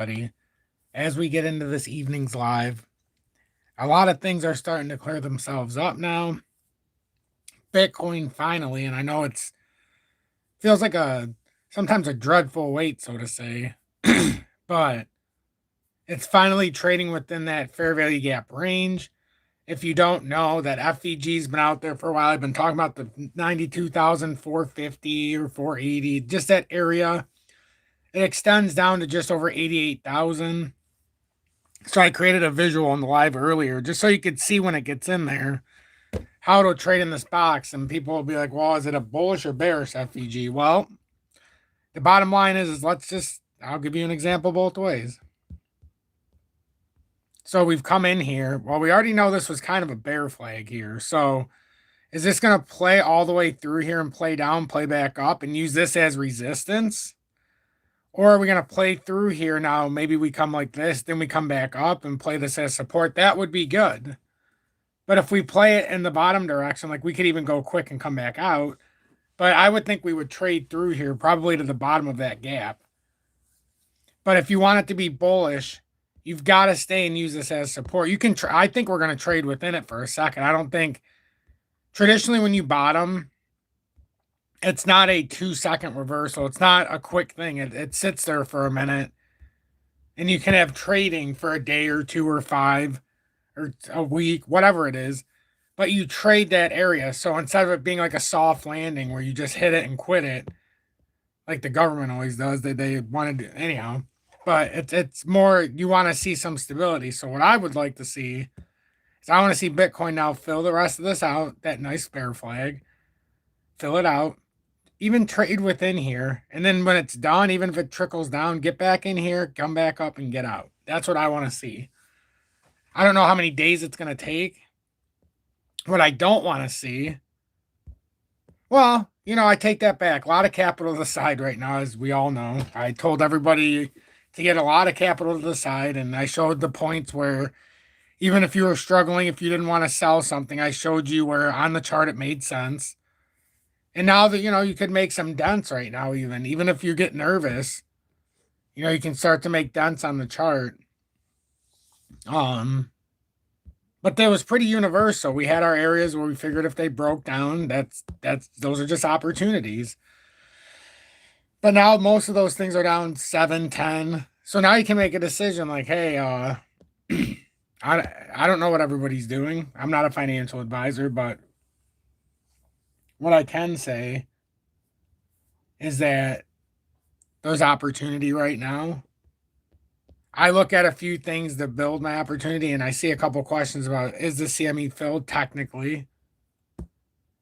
Buddy, as we get into this evening's live, a lot of things are starting to clear themselves up now. Bitcoin finally, and I know it's feels like a sometimes a dreadful wait, so to say, but it's finally trading within that fair value gap range. If you don't know, that FVG's been out there for a while. I've been talking about the 92,450 or 480, just that area. It extends down to just over 88,000. So I created a visual on the live earlier just so you could see when it gets in there how it'll trade in this box. And people will be like, well, is it a bullish or bearish FVG? Well, the bottom line is I'll give you an example both ways. So we've come in here. Well, we already know this was kind of a bear flag here. So is this going to play all the way through here and play down, play back up, and use this as resistance? Or are we going to play through here now? Maybe we come like this, then we come back up and play this as support. That would be good. But if we play it in the bottom direction, like we could even go quick and come back out. But I would think we would trade through here, probably to the bottom of that gap. But if you want it to be bullish, you've got to stay and use this as support. You can I think we're going to trade within it for a second. I don't think traditionally when you bottom, it's not a 2-second reversal. It's not a quick thing. It sits there for a minute. And you can have trading for a day or two or 5 or a week, whatever it is. But you trade that area. So instead of it being like a soft landing where you just hit it and quit it, like the government always does, they want to do anyhow. But it's more you want to see some stability. So what I would like to see is I want to see Bitcoin now fill the rest of this out, that nice bear flag, fill it out, even trade within here. And then when it's done, even if it trickles down, get back in here, come back up and get out. That's what I want to see. I don't know how many days it's going to take. What I don't want to see, well, I take that back. A lot of capital to the side right now, as we all know. I told everybody to get a lot of capital to the side, and I showed the points where even if you were struggling, if you didn't want to sell something, I showed you where on the chart it made sense. And now that, you could make some dents right now, even if you get nervous, you can start to make dents on the chart. But that was pretty universal. We had our areas where we figured if they broke down, those are just opportunities. But now most of those things are down 7, 10. So now you can make a decision like, hey, I don't know what everybody's doing. I'm not a financial advisor, but what I can say is that there's opportunity right now. I look at a few things to build my opportunity, and I see a couple questions about, is the CME filled? Technically.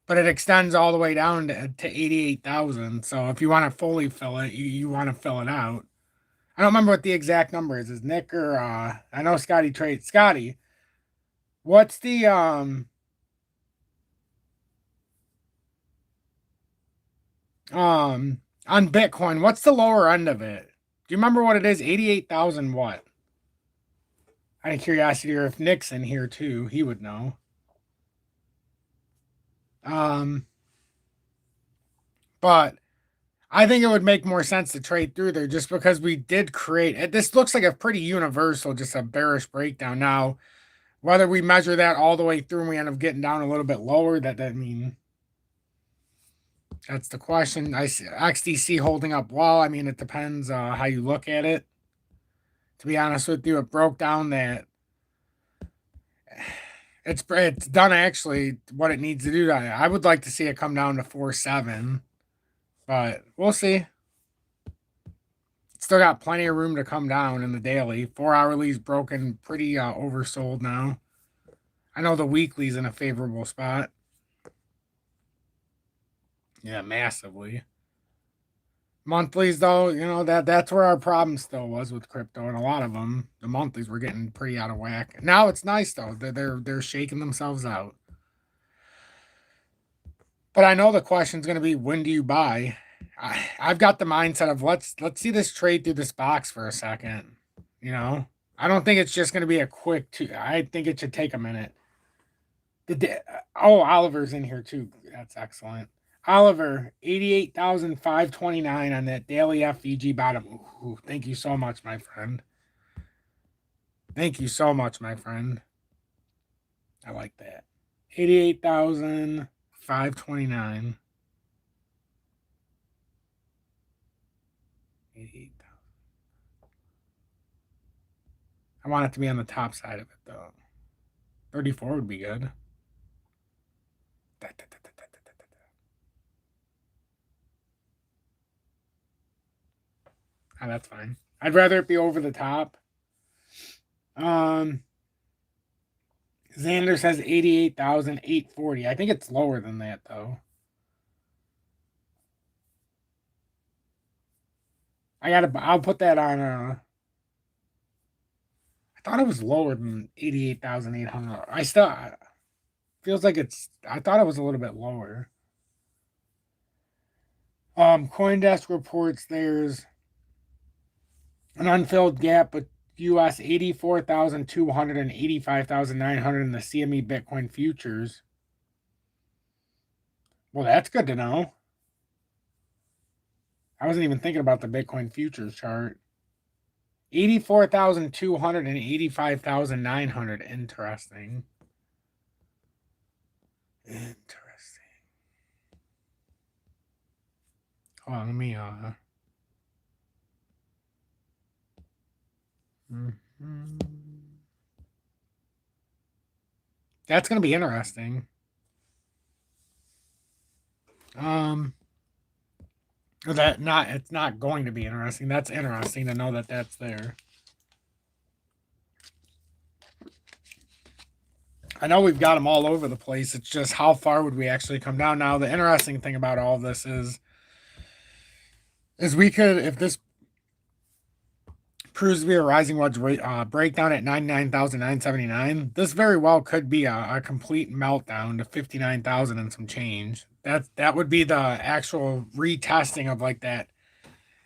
But it extends all the way down to 88,000. So if you want to fully fill it, you want to fill it out. I don't remember what the exact number is. Is Nick or I know Scotty trades. Scotty, what's the on Bitcoin, what's the lower end of it? Do you remember what it is? 88,000 what? Out of curiosity, or if Nick's in here too, he would know. But I think it would make more sense to trade through there just because we did create it. This looks like a pretty universal, just a bearish breakdown. Now, whether we measure that all the way through and we end up getting down a little bit lower, that's the question. I see XDC holding up well. I mean, it depends how you look at it. To be honest with you, it broke down that it's done actually what it needs to do. I would like to see it come down to 4.7, but we'll see. Still got plenty of room to come down in the daily. 4-hourly's broken, pretty oversold now. I know the weekly's in a favorable spot. Yeah, massively. Monthlies, though, that's where our problem still was with crypto, and a lot of them, the monthlies were getting pretty out of whack. Now it's nice though; they're shaking themselves out. But I know the question's going to be, when do you buy? I've got the mindset of let's see this trade through this box for a second. I don't think it's just going to be a quick I think it should take a minute. Oliver's in here too. That's excellent. Oliver, 88,529 on that daily FVG bottom. Ooh, thank you so much, my friend. Thank you so much, my friend. I like that. 88,529. 88,000. I want it to be on the top side of it though. 34 would be good. Oh, that's fine. I'd rather it be over the top. Xander says 88,840. I think it's lower than that though. I'll put that on I thought it was lower than 88,800. Feels like I thought it was a little bit lower. CoinDesk reports there's an unfilled gap with US 84,200 and 85,900 in the CME Bitcoin futures. Well, that's good to know. I wasn't even thinking about the Bitcoin futures chart. 84,200 and 85,900. Interesting. Hold on, let me That's gonna be interesting. It's not going to be interesting. That's interesting to know that that's there. I know we've got them all over the place. It's just how far would we actually come down? Now, the interesting thing about all of this is we could, if this proves to be a rising wedge breakdown at 99,979, this very well could be a complete meltdown to 59,000 and some change. That would be the actual retesting of like that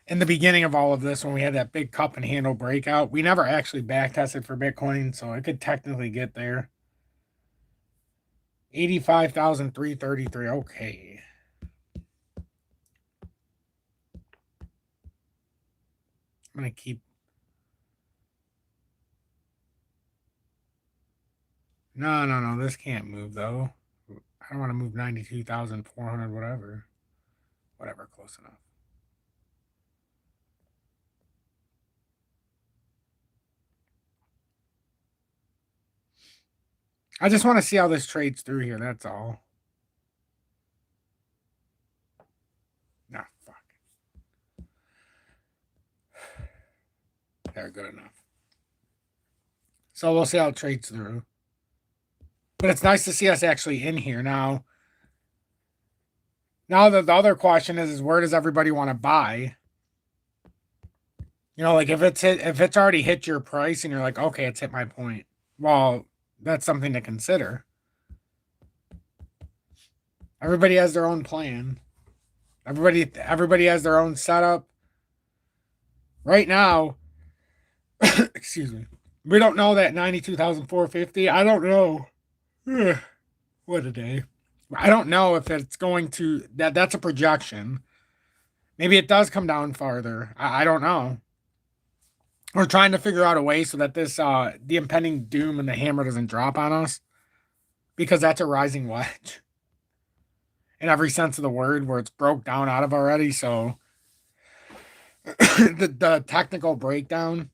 in the beginning of all of this when we had that big cup and handle breakout. We never actually back tested for Bitcoin, so it could technically get there. 85,333. Okay. I'm going to keep. No. This can't move, though. I don't want to move 92,400, whatever. Whatever, close enough. I just want to see how this trades through here. That's all. Nah, fuck. They're good enough. So we'll see how it trades through. But it's nice to see us actually in here now. Now the other question is where does everybody want to buy? You know, like if it's already hit your price and you're like, okay, it's hit my point. Well, that's something to consider. Everybody has their own plan. Everybody has their own setup. Right now, excuse me. We don't know that 92,450. I don't know. What a day. I don't know if it's going to that's a projection. Maybe it does come down farther. I don't know. We're trying to figure out a way so that this the impending doom and the hammer doesn't drop on us, because that's a rising wedge in every sense of the word, where it's broke down out of already. So the technical breakdown.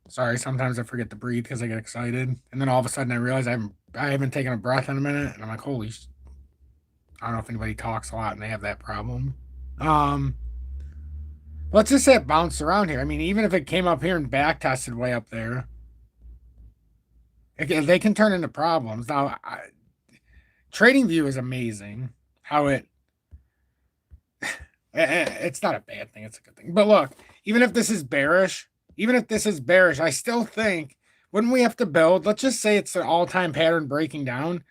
Sorry, sometimes I forget to breathe because I get excited, and then all of a sudden I realize I haven't taken a breath in a minute, and I'm like, holy! I don't know if anybody talks a lot and they have that problem. Let's just say it bounced around here. I mean, even if it came up here and back tested way up there, they can turn into problems. Now, TradingView is amazing. How it's not a bad thing; it's a good thing. But look, even if this is bearish, I still think, wouldn't we have to build? Let's just say it's an all-time pattern breaking down.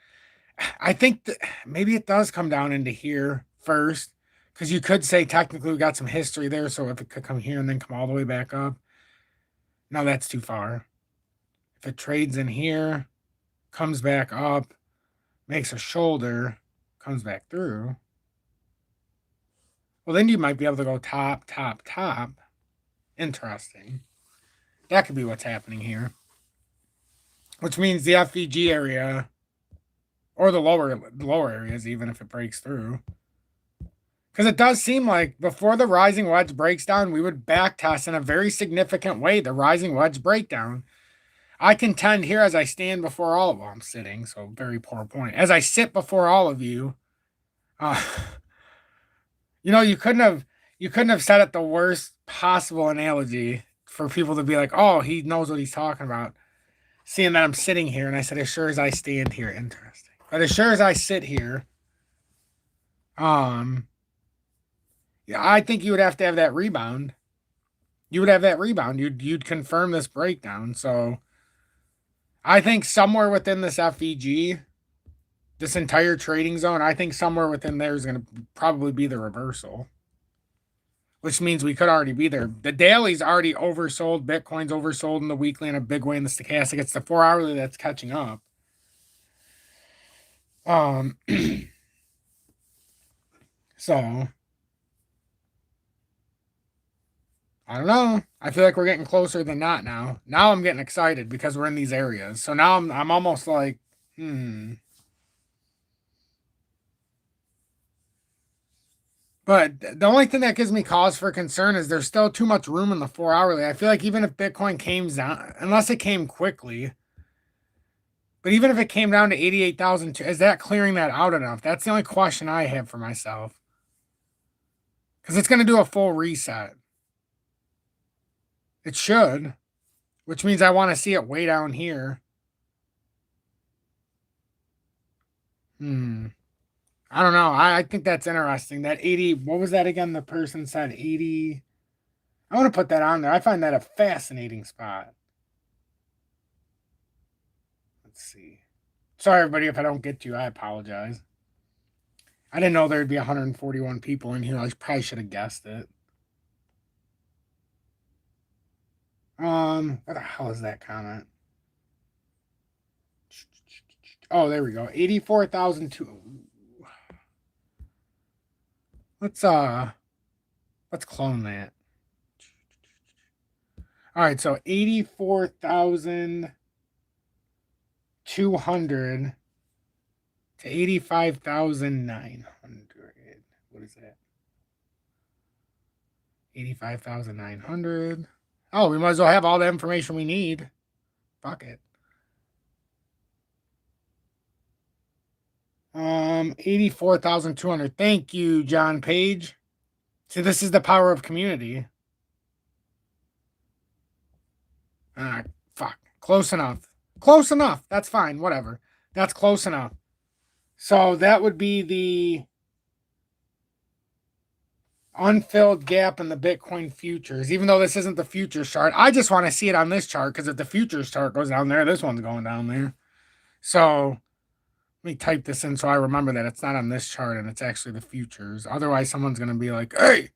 I think that maybe it does come down into here first, because you could say technically we got some history there. So if it could come here and then come all the way back up, no, that's too far. If it trades in here, comes back up, makes a shoulder, comes back through, well, then you might be able to go top. Interesting. That could be what's happening here. which means the FVG area or the lower areas, even if it breaks through. Because it does seem like before the rising wedge breaks down, we would back test in a very significant way the rising wedge breakdown. I contend here as I stand before all of I'm sitting, so very poor point. As I sit before all of you, uh, you know, you couldn't have said it the worst possible analogy for people to be like, oh, he knows what he's talking about. Seeing that I'm sitting here, and I said, as sure as I stand here, interesting. But as sure as I sit here, yeah, I think you would have to have that rebound. You would have that rebound. You'd confirm this breakdown. So I think somewhere within this FEG, this entire trading zone, I think somewhere within there is going to probably be the reversal, which means we could already be there. The daily's already oversold. Bitcoin's oversold in the weekly in a big way in the stochastic. It's the 4 hourly that's catching up. So I don't know. I feel like we're getting closer than not now. Now I'm getting excited because we're in these areas. So now I'm almost like, But the only thing that gives me cause for concern is there's still too much room in the 4 hourly. I feel like even if Bitcoin came down, unless it came quickly, but even if it came down to 88,000, is that clearing that out enough? That's the only question I have for myself. Because it's going to do a full reset. It should, which means I want to see it way down here. I don't know. I think that's interesting. That 80, what was that again? The person said 80. I want to put that on there. I find that a fascinating spot. Let's see. Sorry, everybody, if I don't get to you. I apologize. I didn't know there'd be 141 people in here. I probably should have guessed it. What the hell is that comment? Oh, there we go. 84,002. Let's clone that. All right, so 84,200 to 85,900. What is that? 85,900. Oh, we might as well have all the information we need. Fuck it. 84,200. Thank you, John Page. See, this is the power of community. Fuck. Close enough. Close enough. That's fine. Whatever. That's close enough. So that would be the unfilled gap in the Bitcoin futures, even though this isn't the futures chart. I just want to see it on this chart because if the futures chart goes down there, this one's going down there. So let me type this in so I remember that it's not on this chart and it's actually the futures. Otherwise, someone's going to be like, hey,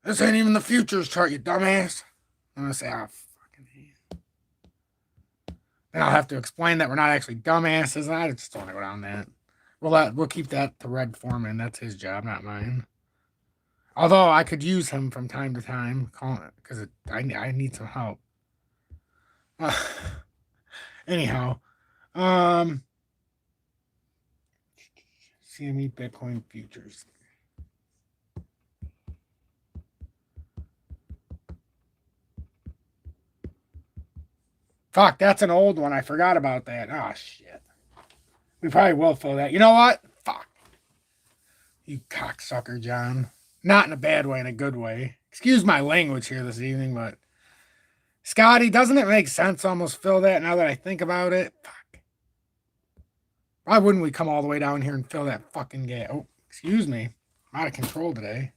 this ain't even the futures chart, you dumbass. I'm going to say, oh, fucking hell. Then I'll have to explain that we're not actually dumbasses. And I just don't want to go down that. We'll keep that to Red Foreman. That's his job, not mine. Although I could use him from time to time, because I need some help. Anyhow, CME Bitcoin futures. Fuck, that's an old one. I forgot about that. Oh, shit. We probably will fill that. You know what? Fuck. You cocksucker, John. Not in a bad way, in a good way. Excuse my language here this evening, but Scotty, doesn't it make sense to almost fill that now that I think about it? Fuck. Why wouldn't we come all the way down here and fill that fucking gap? Oh, excuse me. I'm out of control today.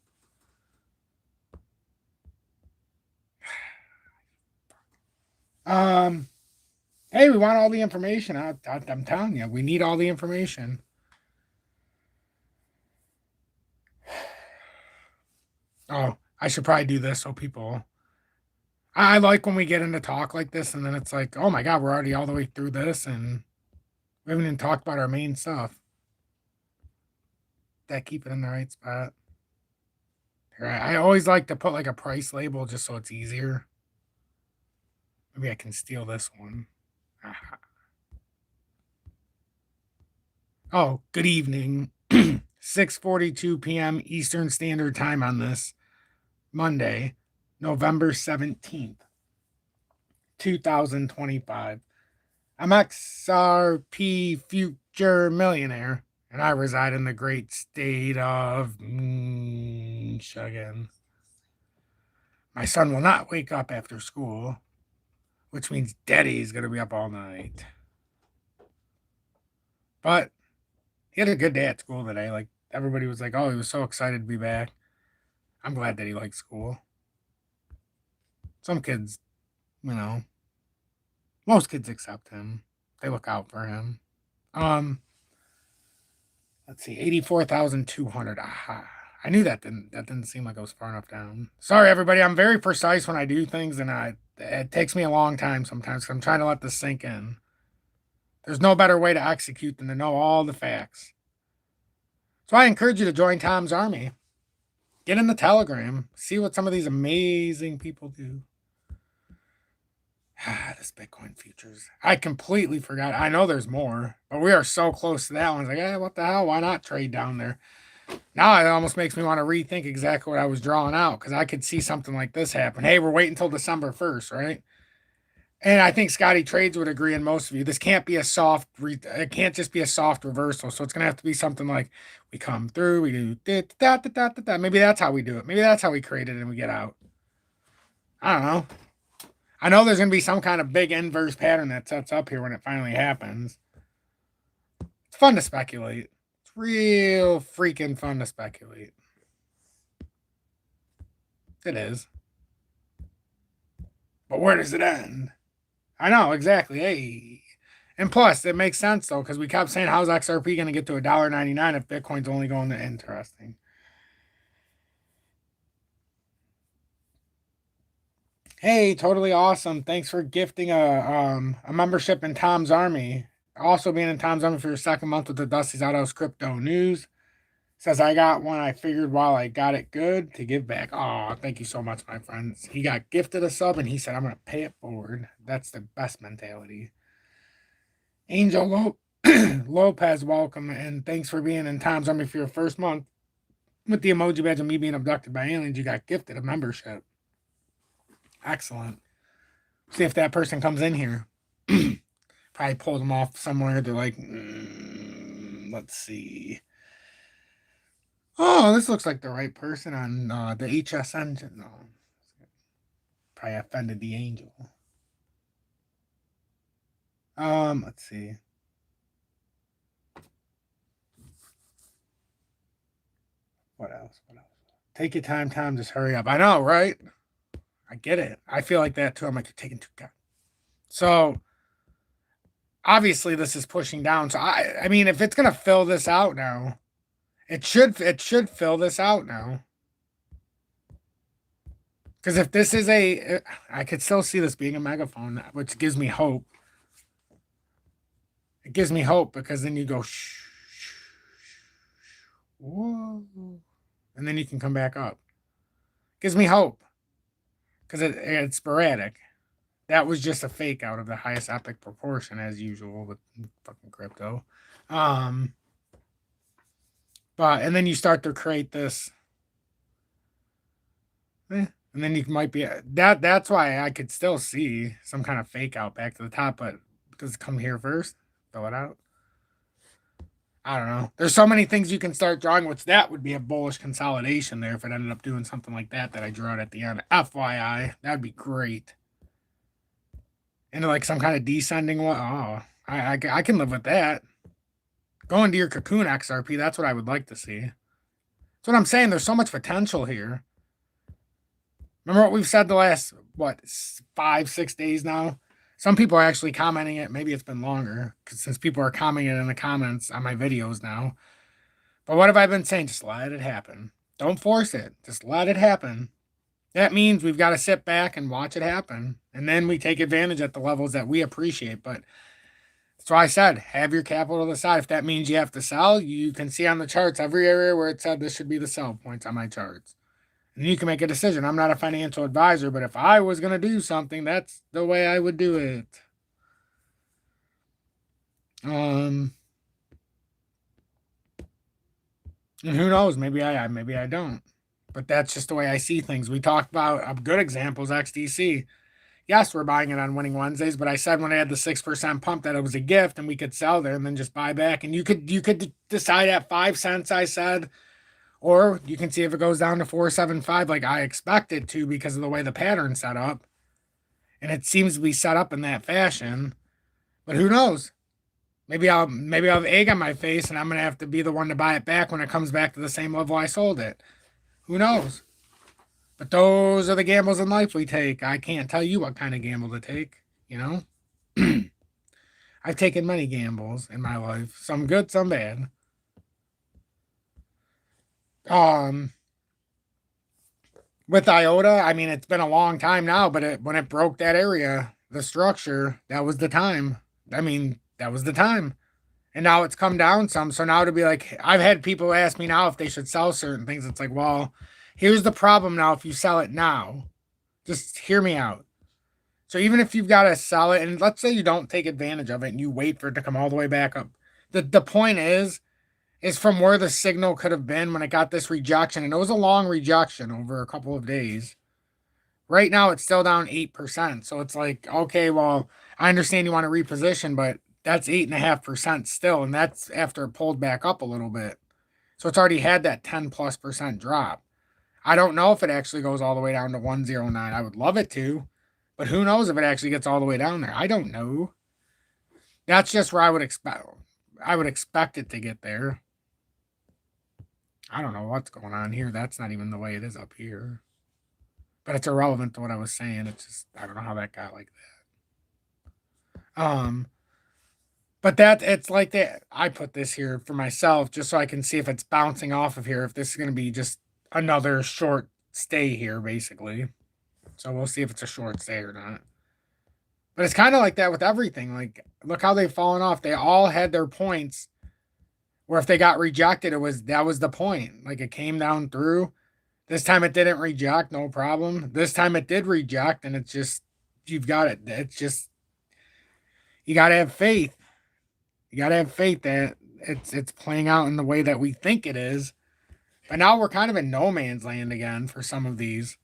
Hey, we want all the information. I'm telling you, we need all the information. Oh, I should probably do this so people. I like when we get into talk like this, and then it's like, oh my god, we're already all the way through this, and we haven't even talked about our main stuff. That keep it in the right spot. I always like to put like a price label just so it's easier. Maybe I can steal this one. Oh, good evening. 6:42 p.m. Eastern Standard Time on this Monday, November 17th, 2025. I'm XRP Future Millionaire, and I reside in the great state of Michigan. My son will not wake up after school, which means Daddy's going to be up all night. But he had a good day at school today. Like, everybody was like, oh, he was so excited to be back. I'm glad that he likes school. Some kids, you know, most kids accept him. They look out for him. Um, let's see, 84,200. Aha. I knew that didn't seem like it was far enough down. Sorry, everybody. I'm very precise when I do things, and it takes me a long time sometimes 'cause I'm trying to let this sink in. There's no better way to execute than to know all the facts. So I encourage you to join Tom's Army. Get in the Telegram. See what some of these amazing people do. This Bitcoin futures. I completely forgot. I know there's more, but we are so close to that one. It's like, what the hell? Why not trade down there? Now it almost makes me want to rethink exactly what I was drawing out because I could see something like this happen. Hey, we're waiting until December 1st, right? And I think Scotty Trades would agree, and most of you, this can't be a soft. It can't just be a soft reversal. So it's gonna have to be something like we come through, we do da. Maybe that's how we do it. Maybe that's how we create it and we get out. I don't know. I know there's going to be some kind of big inverse pattern that sets up here when it finally happens. It's fun to speculate. It's real freaking fun to speculate. It is. But where does it end? I know, exactly. Hey. And plus, it makes sense, though, because we kept saying, how's XRP going to get to $1.99 if Bitcoin's only going to interesting? Hey, totally awesome. Thanks for gifting a membership in Tom's Army. Also being in Tom's Army for your second month with the Dusty's Outhouse Crypto News. Says I got one I figured while I got it good to give back. Oh, thank you so much, my friends. He got gifted a sub and he said, I'm going to pay it forward. That's the best mentality. Angel Lopez, welcome. And thanks for being in Tom's Army for your first month. With the emoji badge of me being abducted by aliens, you got gifted a membership. Excellent. See if that person comes in here. Probably pulled them off somewhere. They're like, let's see. Oh, this looks like the right person on the HS engine. No, probably offended the angel. Let's see. What else? Take your time, Tom. Just hurry up. I know, right? I get it. I feel like that too. I'm like, you're taking too long. So obviously this is pushing down. So I mean, if it's gonna fill this out now, it should fill this out now. Because if this is I could still see this being a megaphone, which gives me hope. It gives me hope because then you go shh, whoa, and then you can come back up. Gives me hope because it's sporadic. That was just a fake out of the highest epic proportion as usual with fucking crypto. But and then you start to create this. And then you might be that's why I could still see some kind of fake out back to the top, but does it come here first? Fill it out. I don't know. There's so many things you can start drawing, which that would be a bullish consolidation there if it ended up doing something like that I drew out at the end. FYI, that'd be great. And like some kind of descending one. Oh, I can live with that. Go into your cocoon XRP. That's what I would like to see. That's what I'm saying. There's so much potential here. Remember what we've said the last, 5-6 days now? Some people are actually commenting it. Maybe it's been longer since people are commenting in the comments on my videos now. But what have I been saying? Just let it happen. Don't force it. Just let it happen. That means we've got to sit back and watch it happen. And then we take advantage at the levels that we appreciate. But that's why I said, have your capital to the side. If that means you have to sell, you can see on the charts every area where it said this should be the sell points on my charts. And you can make a decision. I'm not a financial advisor, but if I was going to do something, that's the way I would do it. And who knows? Maybe I don't. But that's just the way I see things. We talked about a good examples, XDC. Yes, we're buying it on winning Wednesdays, but I said when I had the 6% pump that it was a gift and we could sell there and then just buy back. And you could decide at 5 cents, I said, or you can see if it goes down to 4.75 like I expect it to because of the way the pattern's set up. And it seems to be set up in that fashion. But who knows? Maybe I'll have egg on my face and I'm gonna have to be the one to buy it back when it comes back to the same level I sold it. Who knows? But those are the gambles in life we take. I can't tell you what kind of gamble to take, you know? I've taken many gambles in my life, some good, some bad. Um, with IOTA, I mean, it's been a long time now, but when it broke that area, the structure, that was the time. I mean, that was the time. And now it's come down some. So now to be like, I've had people ask me now if they should sell certain things. It's like, well, here's the problem now. If you sell it now, just hear me out. So even if you've got to sell it, and let's say you don't take advantage of it and you wait for it to come all the way back up, the point is from where the signal could have been when it got this rejection, and it was a long rejection over a couple of days. Right now, it's still down 8%. So it's like, okay, well, I understand you want to reposition, but that's 8.5% still, and that's after it pulled back up a little bit. So it's already had that 10+% drop. I don't know if it actually goes all the way down to 109. I would love it to, but who knows if it actually gets all the way down there? I don't know. That's just where I would expect. I would expect it to get there. I don't know what's going on here. That's not even the way it is up here. But it's irrelevant to what I was saying. It's just I don't know how that got like that. But that it's like that. I put this here for myself just so I can see if it's bouncing off of here. If this is going to be just another short stay here, basically. So we'll see if it's a short stay or not. But it's kind of like that with everything. Like, look how they've fallen off. They all had their points where if they got rejected, that was the point. Like it came down through. This time it didn't reject, no problem. This time it did reject, and it's just you've got it. It's just you gotta have faith. You gotta have faith that it's playing out in the way that we think it is. But now we're kind of in no man's land again for some of these.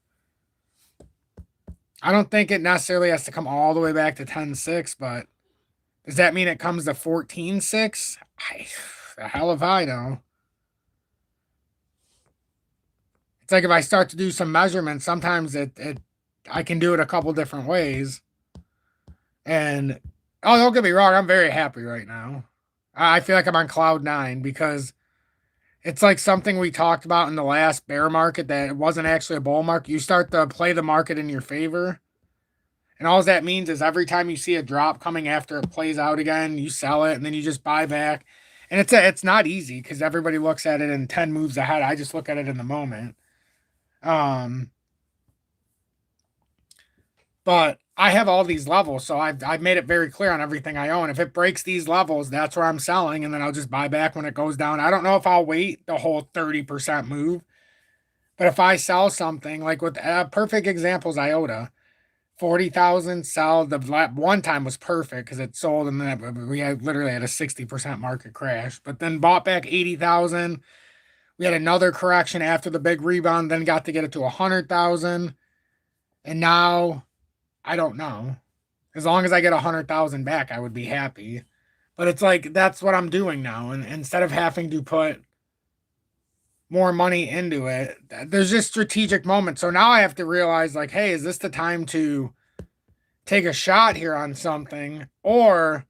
I don't think it necessarily has to come all the way back to 10.6, but does that mean it comes to 14.6? The hell if I know. It's like if I start to do some measurements, sometimes I can do it a couple different ways. And oh, don't get me wrong, I'm very happy right now. I feel like I'm on cloud nine because it's like something we talked about in the last bear market that it wasn't actually a bull market. You start to play the market in your favor. And all that means is every time you see a drop coming after it plays out again, you sell it and then you just buy back. And it's not easy because everybody looks at it in 10 moves ahead. I just look at it in the moment. But I have all these levels, so I've made it very clear on everything I own. If it breaks these levels, that's where I'm selling, and then I'll just buy back when it goes down. I don't know if I'll wait the whole 30% move, but if I sell something like with perfect examples, IOTA, 40,000 sell. The one time was perfect because it sold, and then we literally had a 60% market crash. But then bought back 80,000. We had another correction after the big rebound, then got to get it to 100,000, and now I don't know. As long as I get 100,000 back, I would be happy. But it's like that's what I'm doing now, and instead of having to put more money into it, there's just strategic moments. So now I have to realize, like, hey, is this the time to take a shot here on something, or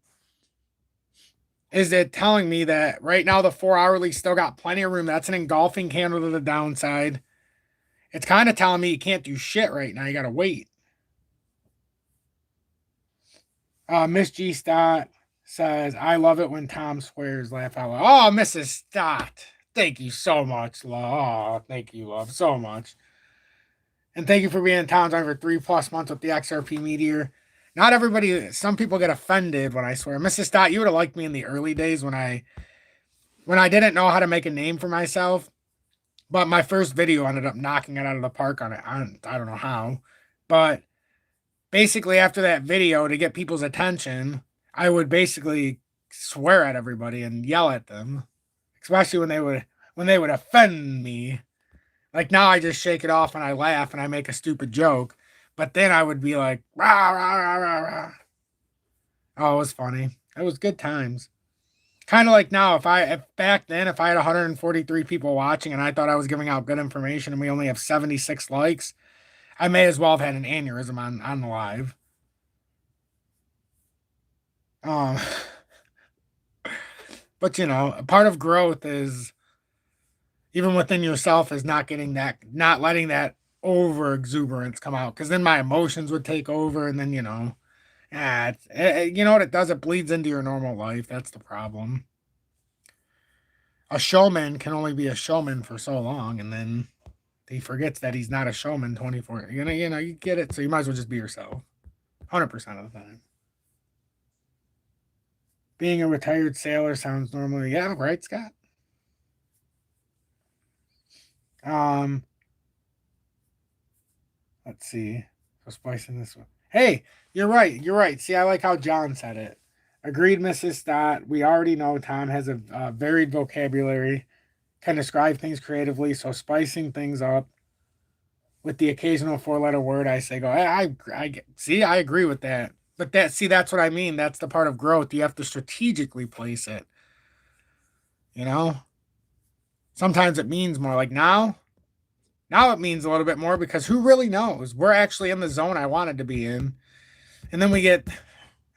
is it telling me that right now the 4-hourly still got plenty of room? That's an engulfing candle to the downside. It's kind of telling me you can't do shit right now. You got to wait. Miss G Stott says, I love it when Tom swears, laugh out loud. Oh, Mrs. Stott. Thank you so much, love. Oh, thank you, love, so much. And thank you for being in town for 3+ months with the XRP Meteor. Not everybody, some people get offended when I swear. Mrs. Stott, you would have liked me in the early days when I didn't know how to make a name for myself. But my first video ended up knocking it out of the park on it. I don't know how. But basically after that video, to get people's attention, I would basically swear at everybody and yell at them. Especially when when they would offend me. Like now I just shake it off and I laugh and I make a stupid joke. But then I would be like, rah, rah, rah, rah, rah. Oh, it was funny. It was good times. Kind of like now, if back then, if I had 143 people watching and I thought I was giving out good information and we only have 76 likes, I may as well have had an aneurysm on the live. Um, but you know, part of growth is even within yourself is not letting that over exuberance come out, because then my emotions would take over, and then you know what it does? It bleeds into your normal life. That's the problem. A showman can only be a showman for so long, and then he forgets that he's not a showman 24. You get it. So you might as well just be yourself 100% of the time. Being a retired sailor sounds normally, yeah, right, Scott? Um, let's see. So splicing this one. Hey, you're right. You're right. See, I like how John said it. Agreed, Mrs. Stott. We already know Tom has a varied vocabulary, can describe things creatively. So spicing things up with the occasional four-letter word, I say, go. See. I agree with that. But that's what I mean. That's the part of growth. You have to strategically place it. You know. Sometimes it means more. Like now. Now it means a little bit more because who really knows? We're actually in the zone I wanted to be in. And then we get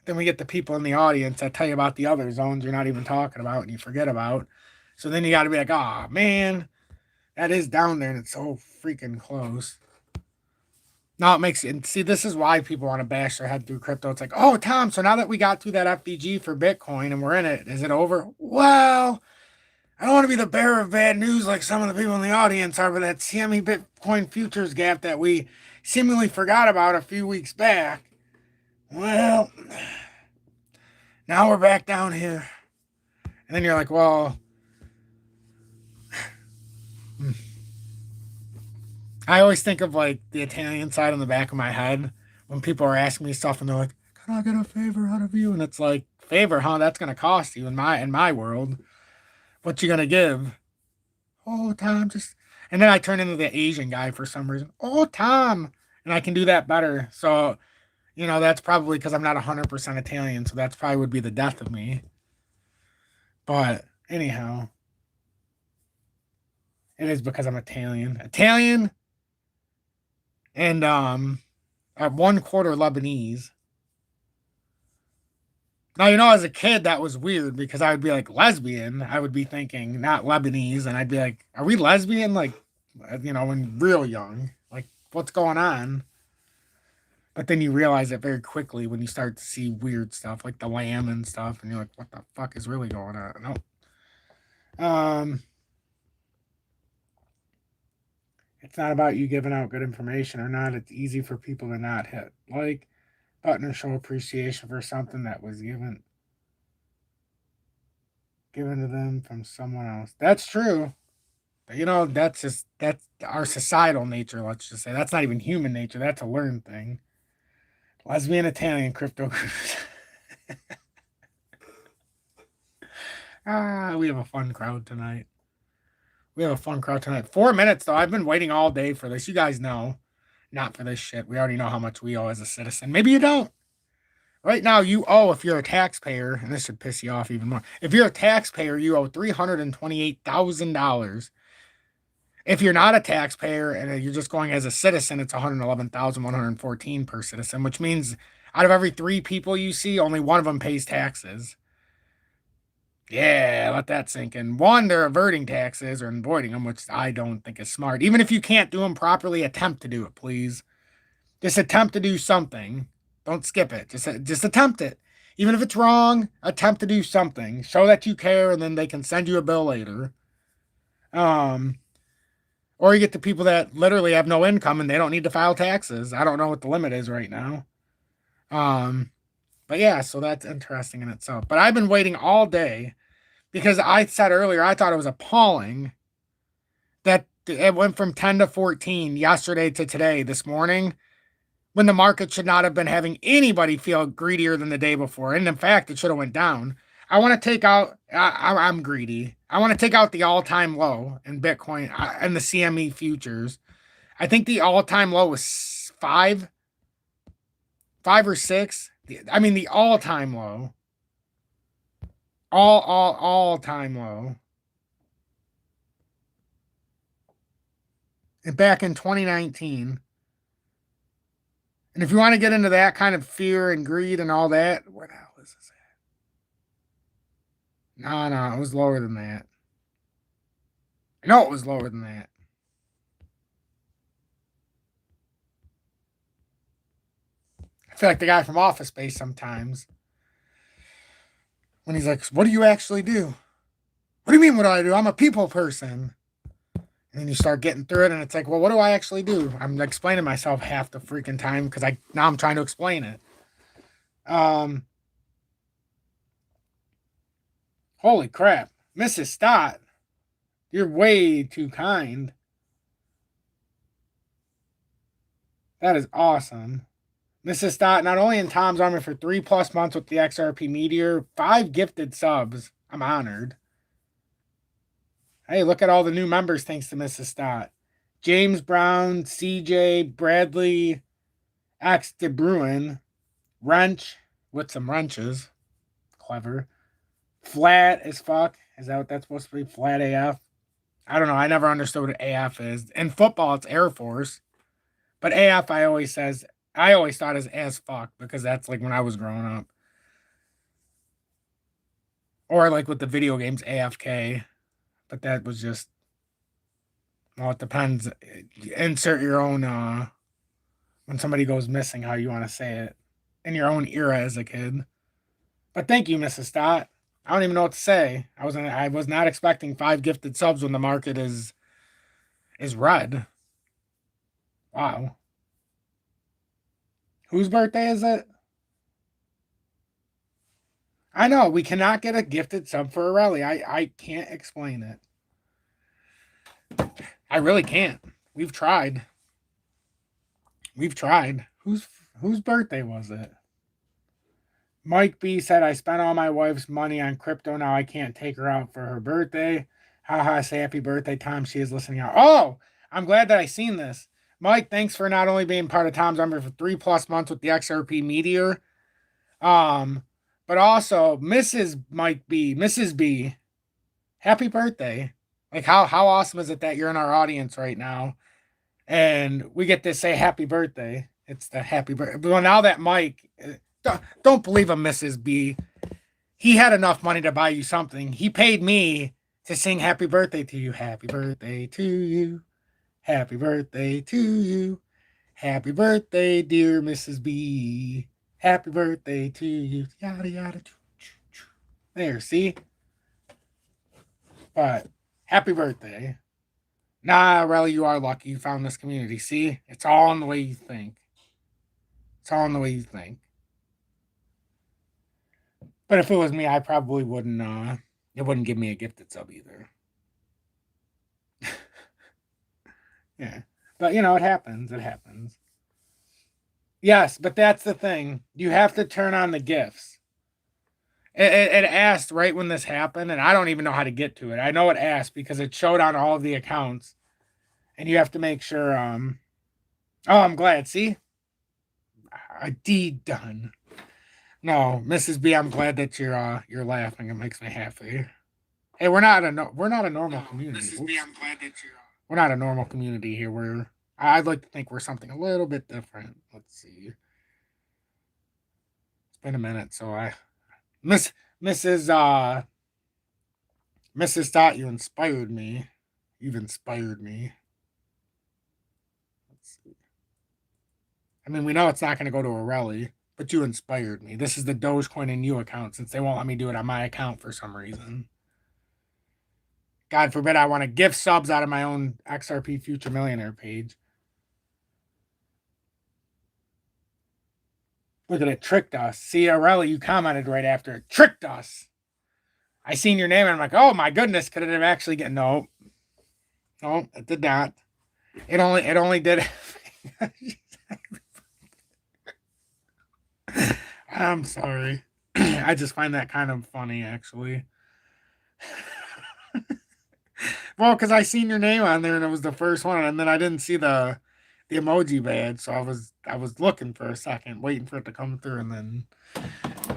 the people in the audience that tell you about the other zones you're not even talking about and you forget about. So then you got to be like, oh man, that is down there and it's so freaking close. Now it makes it. See, this is why people want to bash their head through crypto. It's like, oh, Tom, so now that we got through that FDG for Bitcoin and we're in it, is it over? Well, I don't want to be the bearer of bad news like some of the people in the audience are, but that CME Bitcoin futures gap that we seemingly forgot about a few weeks back, well, now we're back down here. And then you're like, well, I always think of like the Italian side on the back of my head when people are asking me stuff and they're like, can I get a favor out of you? And it's like, favor, huh? That's gonna cost you in my world. What you gonna give? Oh, Tom, just, and then I turn into the Asian guy for some reason. Oh, Tom, and I can do that better. So, that's probably because I'm not 100% Italian. So that's probably would be the death of me. But anyhow, it is because I'm Italian. Italian and at 1/4 Lebanese. Now, as a kid, that was weird because I would be like lesbian. I would be thinking not Lebanese, and I'd be like, "Are we lesbian?" Like, when real young, like, what's going on? But then you realize it very quickly when you start to see weird stuff like the lamb and stuff, and you're like, "What the fuck is really going on?" No. It's not about you giving out good information or not. It's easy for people to not hit like button or show appreciation for something that was given to them from someone else. That's true. But that's our societal nature, let's just say. That's not even human nature. That's a learned thing. Lesbian Italian crypto. We have a fun crowd tonight. 4 minutes though. I've been waiting all day for this. You guys know. Not for this shit. We already know how much we owe as a citizen. Maybe you don't. Right now, you owe, if you're a taxpayer, and this should piss you off even more. If you're a taxpayer, you owe $328,000. If you're not a taxpayer and you're just going as a citizen, it's $111,114 per citizen, which means out of every 3 people you see, only one of them pays taxes. Yeah, let that sink in. One, they're averting taxes or avoiding them, which I don't think is smart. Even if you can't do them properly, attempt to do it, please. Just attempt to do something. Don't skip it. Just attempt it. Even if it's wrong, attempt to do something. Show that you care, and then they can send you a bill later. Or you get the people that literally have no income and they don't need to file taxes. I don't know what the limit is right now. But yeah, so that's interesting in itself. But I've been waiting all day because I said earlier I thought it was appalling that it went from 10 to 14 yesterday to today, this morning, when the market should not have been having anybody feel greedier than the day before. And in fact, it should have went down. I want to take out, I'm greedy. I want to take out the all-time low in Bitcoin and the CME futures. I think the all-time low was five or six. I mean, the all-time low, all-time low, and back in 2019. And if you want to get into that kind of fear and greed and all that, where the hell is this at? No, it was lower than that. I know it was lower than that. I feel like the guy from Office Space sometimes. When he's like, what do you actually do? What do you mean, what do I do? I'm a people person. And then you start getting through it, and it's like, well, what do I actually do? I'm explaining myself half the freaking time because now I'm trying to explain it. Holy crap. Mrs. Stott, you're way too kind. That is awesome. Mrs. Stott, not only in Tom's Army for 3+ months with the XRP Meteor, 5 gifted subs. I'm honored. Hey, look at all the new members thanks to Mrs. Stott. James Brown, CJ, Bradley, X De Bruin, Wrench with some wrenches. Clever. Flat as fuck. Is that what that's supposed to be? Flat AF? I don't know. I never understood what AF is. In football, it's Air Force. But AF, I always thought as fuck because that's like when I was growing up. Or like with the video games, AFK. But that was just, well, it depends. Insert your own, when somebody goes missing, how you want to say it. In your own era as a kid. But thank you, Mrs. Stott. I don't even know what to say. I was not expecting 5 gifted subs when the market is red. Wow. Whose birthday is it? I know, we cannot get a gifted sub for a rally. I can't explain it. I really can't. We've tried. Whose birthday was it? Mike B said, I spent all my wife's money on crypto. Now I can't take her out for her birthday. Haha, say happy birthday, Tom. She is listening out. Oh, I'm glad that I seen this. Mike, thanks for not only being part of Tom's Army for 3+ months with the XRP Meteor, but also Mrs. B, happy birthday. Like how awesome is it that you're in our audience right now and we get to say happy birthday. It's the happy birthday. Well, now that Mike, don't believe him, Mrs. B. He had enough money to buy you something. He paid me to sing happy birthday to you. Happy birthday to you. Happy birthday to you. Happy birthday, dear Mrs. B. Happy birthday to you. Yada, yada. There, see? But happy birthday. Nah, Relly, you are lucky you found this community. See? It's all in the way you think. It's all in the way you think. But if it was me, I probably wouldn't, it wouldn't give me a gifted sub either. Yeah. But, you know, it happens. It happens. Yes, but that's the thing. You have to turn on the gifts. It asked right when this happened, and I don't even know how to get to it. I know it asked because it showed on all of the accounts. And you have to make sure, oh, I'm glad. See? A deed done. No, Mrs. B, I'm glad that you're laughing. It makes me happy. Hey, we're not a normal community. Mrs. B, I'm glad that we're not a normal community here. I'd like to think we're something a little bit different. Let's see. It's been a minute, so Mrs. Stott, you inspired me. You've inspired me. Let's see. I mean, we know it's not going to go to a rally, but you inspired me. This is the Dogecoin and you account since they won't let me do it on my account for some reason. God forbid I want to gift subs out of my own XRP Future Millionaire page. Look at it, tricked us. See, Aurelia, you commented right after it. Tricked us. I seen your name and I'm like, oh my goodness, could it have actually get no, it did not. It only did. I'm sorry. I just find that kind of funny, actually. Well, because I seen your name on there and it was the first one, and then I didn't see the emoji badge, so I was looking for a second, waiting for it to come through, and then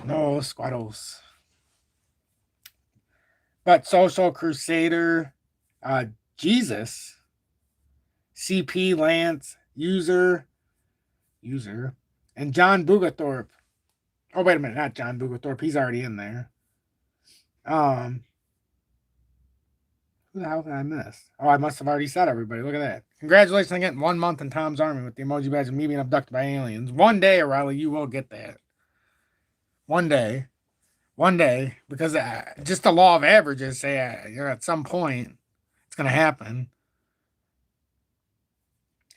no squados. But Social Crusader, Jesus, CP Lance, user, and John Bugathorpe. Oh, wait a minute, not John Bugathorpe. He's already in there. Who the hell did I miss? Oh, I must have already said everybody. Look at that. Congratulations on getting 1 month in Tom's Army with the emoji badge of me being abducted by aliens. One day, O'Reilly, you will get that. One day. One day. Because just the law of averages say at some point it's going to happen.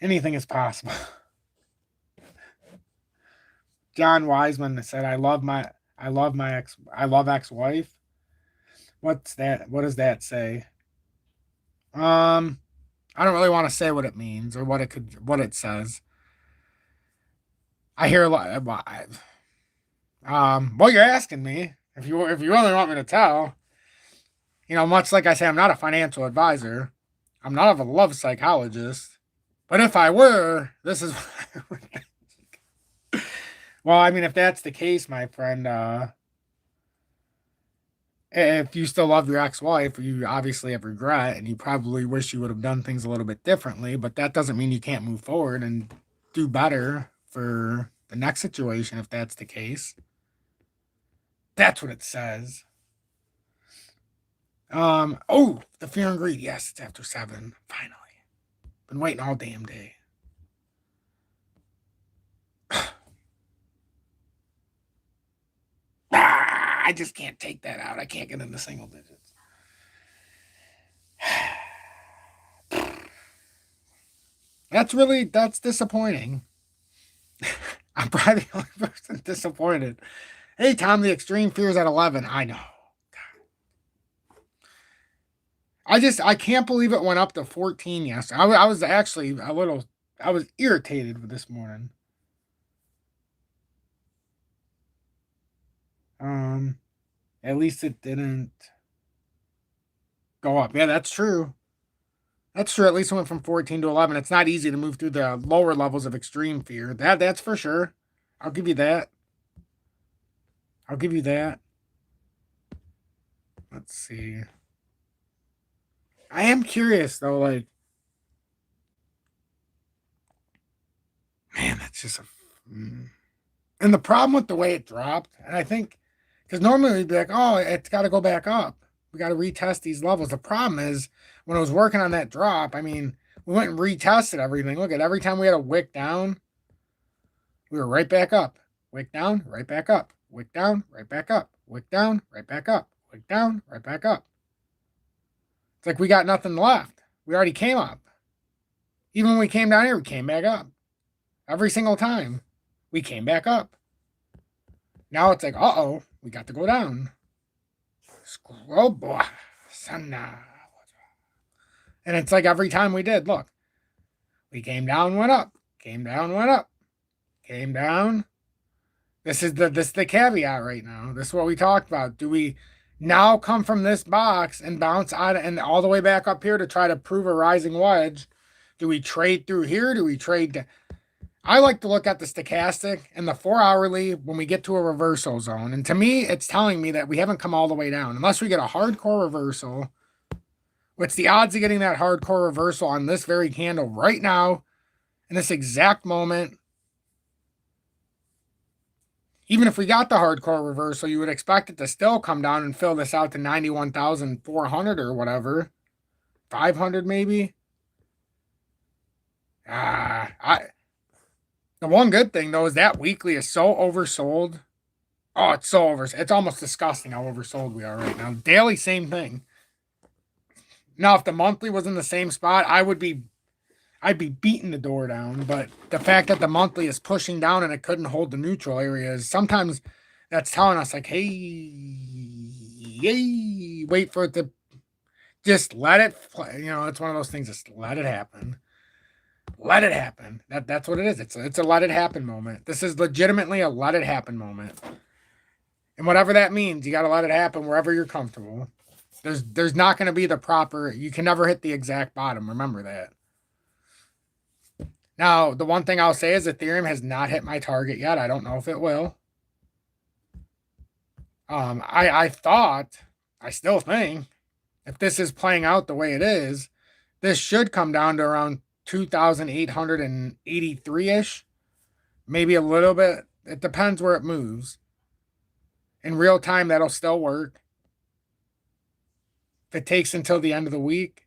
Anything is possible. John Wiseman said, I love ex-wife. What's that? What does that say? I don't really want to say what it means or what it says. I hear a lot. Well, you're asking me if you really want me to tell. Much like I say, I'm not a financial advisor. I'm not a love psychologist. But if I were, this is what I would think. Well, I mean, if that's the case, my friend, if you still love your ex-wife, you obviously have regret, and you probably wish you would have done things a little bit differently, but that doesn't mean you can't move forward and do better for the next situation if that's the case. That's what it says. Oh, the Fear and Greed. Yes, it's after 7. Finally. Been waiting all damn day. I just can't take that out. I can't get into single digits. That's disappointing. I'm probably the only person disappointed. Hey, Tom, the extreme fear's at 11. I know. I can't believe it went up to 14 yesterday. I was actually I was irritated with this morning. At least it didn't go up. Yeah, that's true. That's true. At least it went from 14 to 11. It's not easy to move through the lower levels of extreme fear. That's for sure. I'll give you that. I'll give you that. Let's see. I am curious though, like, man, that's just and the problem with the way it dropped, and I think because normally we'd be like, oh, it's got to go back up. We got to retest these levels. The problem is when I was working on that drop, I mean, we went and retested everything. Look at every time we had a wick down, we were right back up. Wick down, right back up. Wick down, right back up. Wick down, right back up. Wick down, right back up. It's like we got nothing left. We already came up. Even when we came down here, we came back up. Every single time, we came back up. Now it's like, uh-oh, we got to go down. Oh, boy. And it's like every time we did, look. We came down, went up. Came down, went up. Came down. This is the caveat right now. This is what we talked about. Do we now come from this box and bounce out and all the way back up here to try to prove a rising wedge? Do we trade through here? Do we trade? I like to look at the stochastic and the 4-hourly when we get to a reversal zone. And to me, it's telling me that we haven't come all the way down. Unless we get a hardcore reversal. What's the odds of getting that hardcore reversal on this very candle right now, in this exact moment? Even if we got the hardcore reversal, you would expect it to still come down and fill this out to 91,400 or whatever. 500 maybe? The one good thing, though, is that weekly is so oversold. Oh, it's so oversold. It's almost disgusting how oversold we are right now. Daily, same thing. Now, if the monthly was in the same spot, I'd be beating the door down. But the fact that the monthly is pushing down and it couldn't hold the neutral area is sometimes that's telling us, like, hey, wait for it to just let it play. It's one of those things. Just let it happen. Let it happen. That's what it is. It's a let it happen moment. This is legitimately a let it happen moment. And whatever that means, you got to let it happen wherever you're comfortable. There's not going to be the proper, you can never hit the exact bottom. Remember that. Now, the one thing I'll say is Ethereum has not hit my target yet. I don't know if it will. I thought, I still think, if this is playing out the way it is, this should come down to around 2,883-ish. Maybe a little bit. It depends where it moves. In real time, that'll still work. If it takes until the end of the week,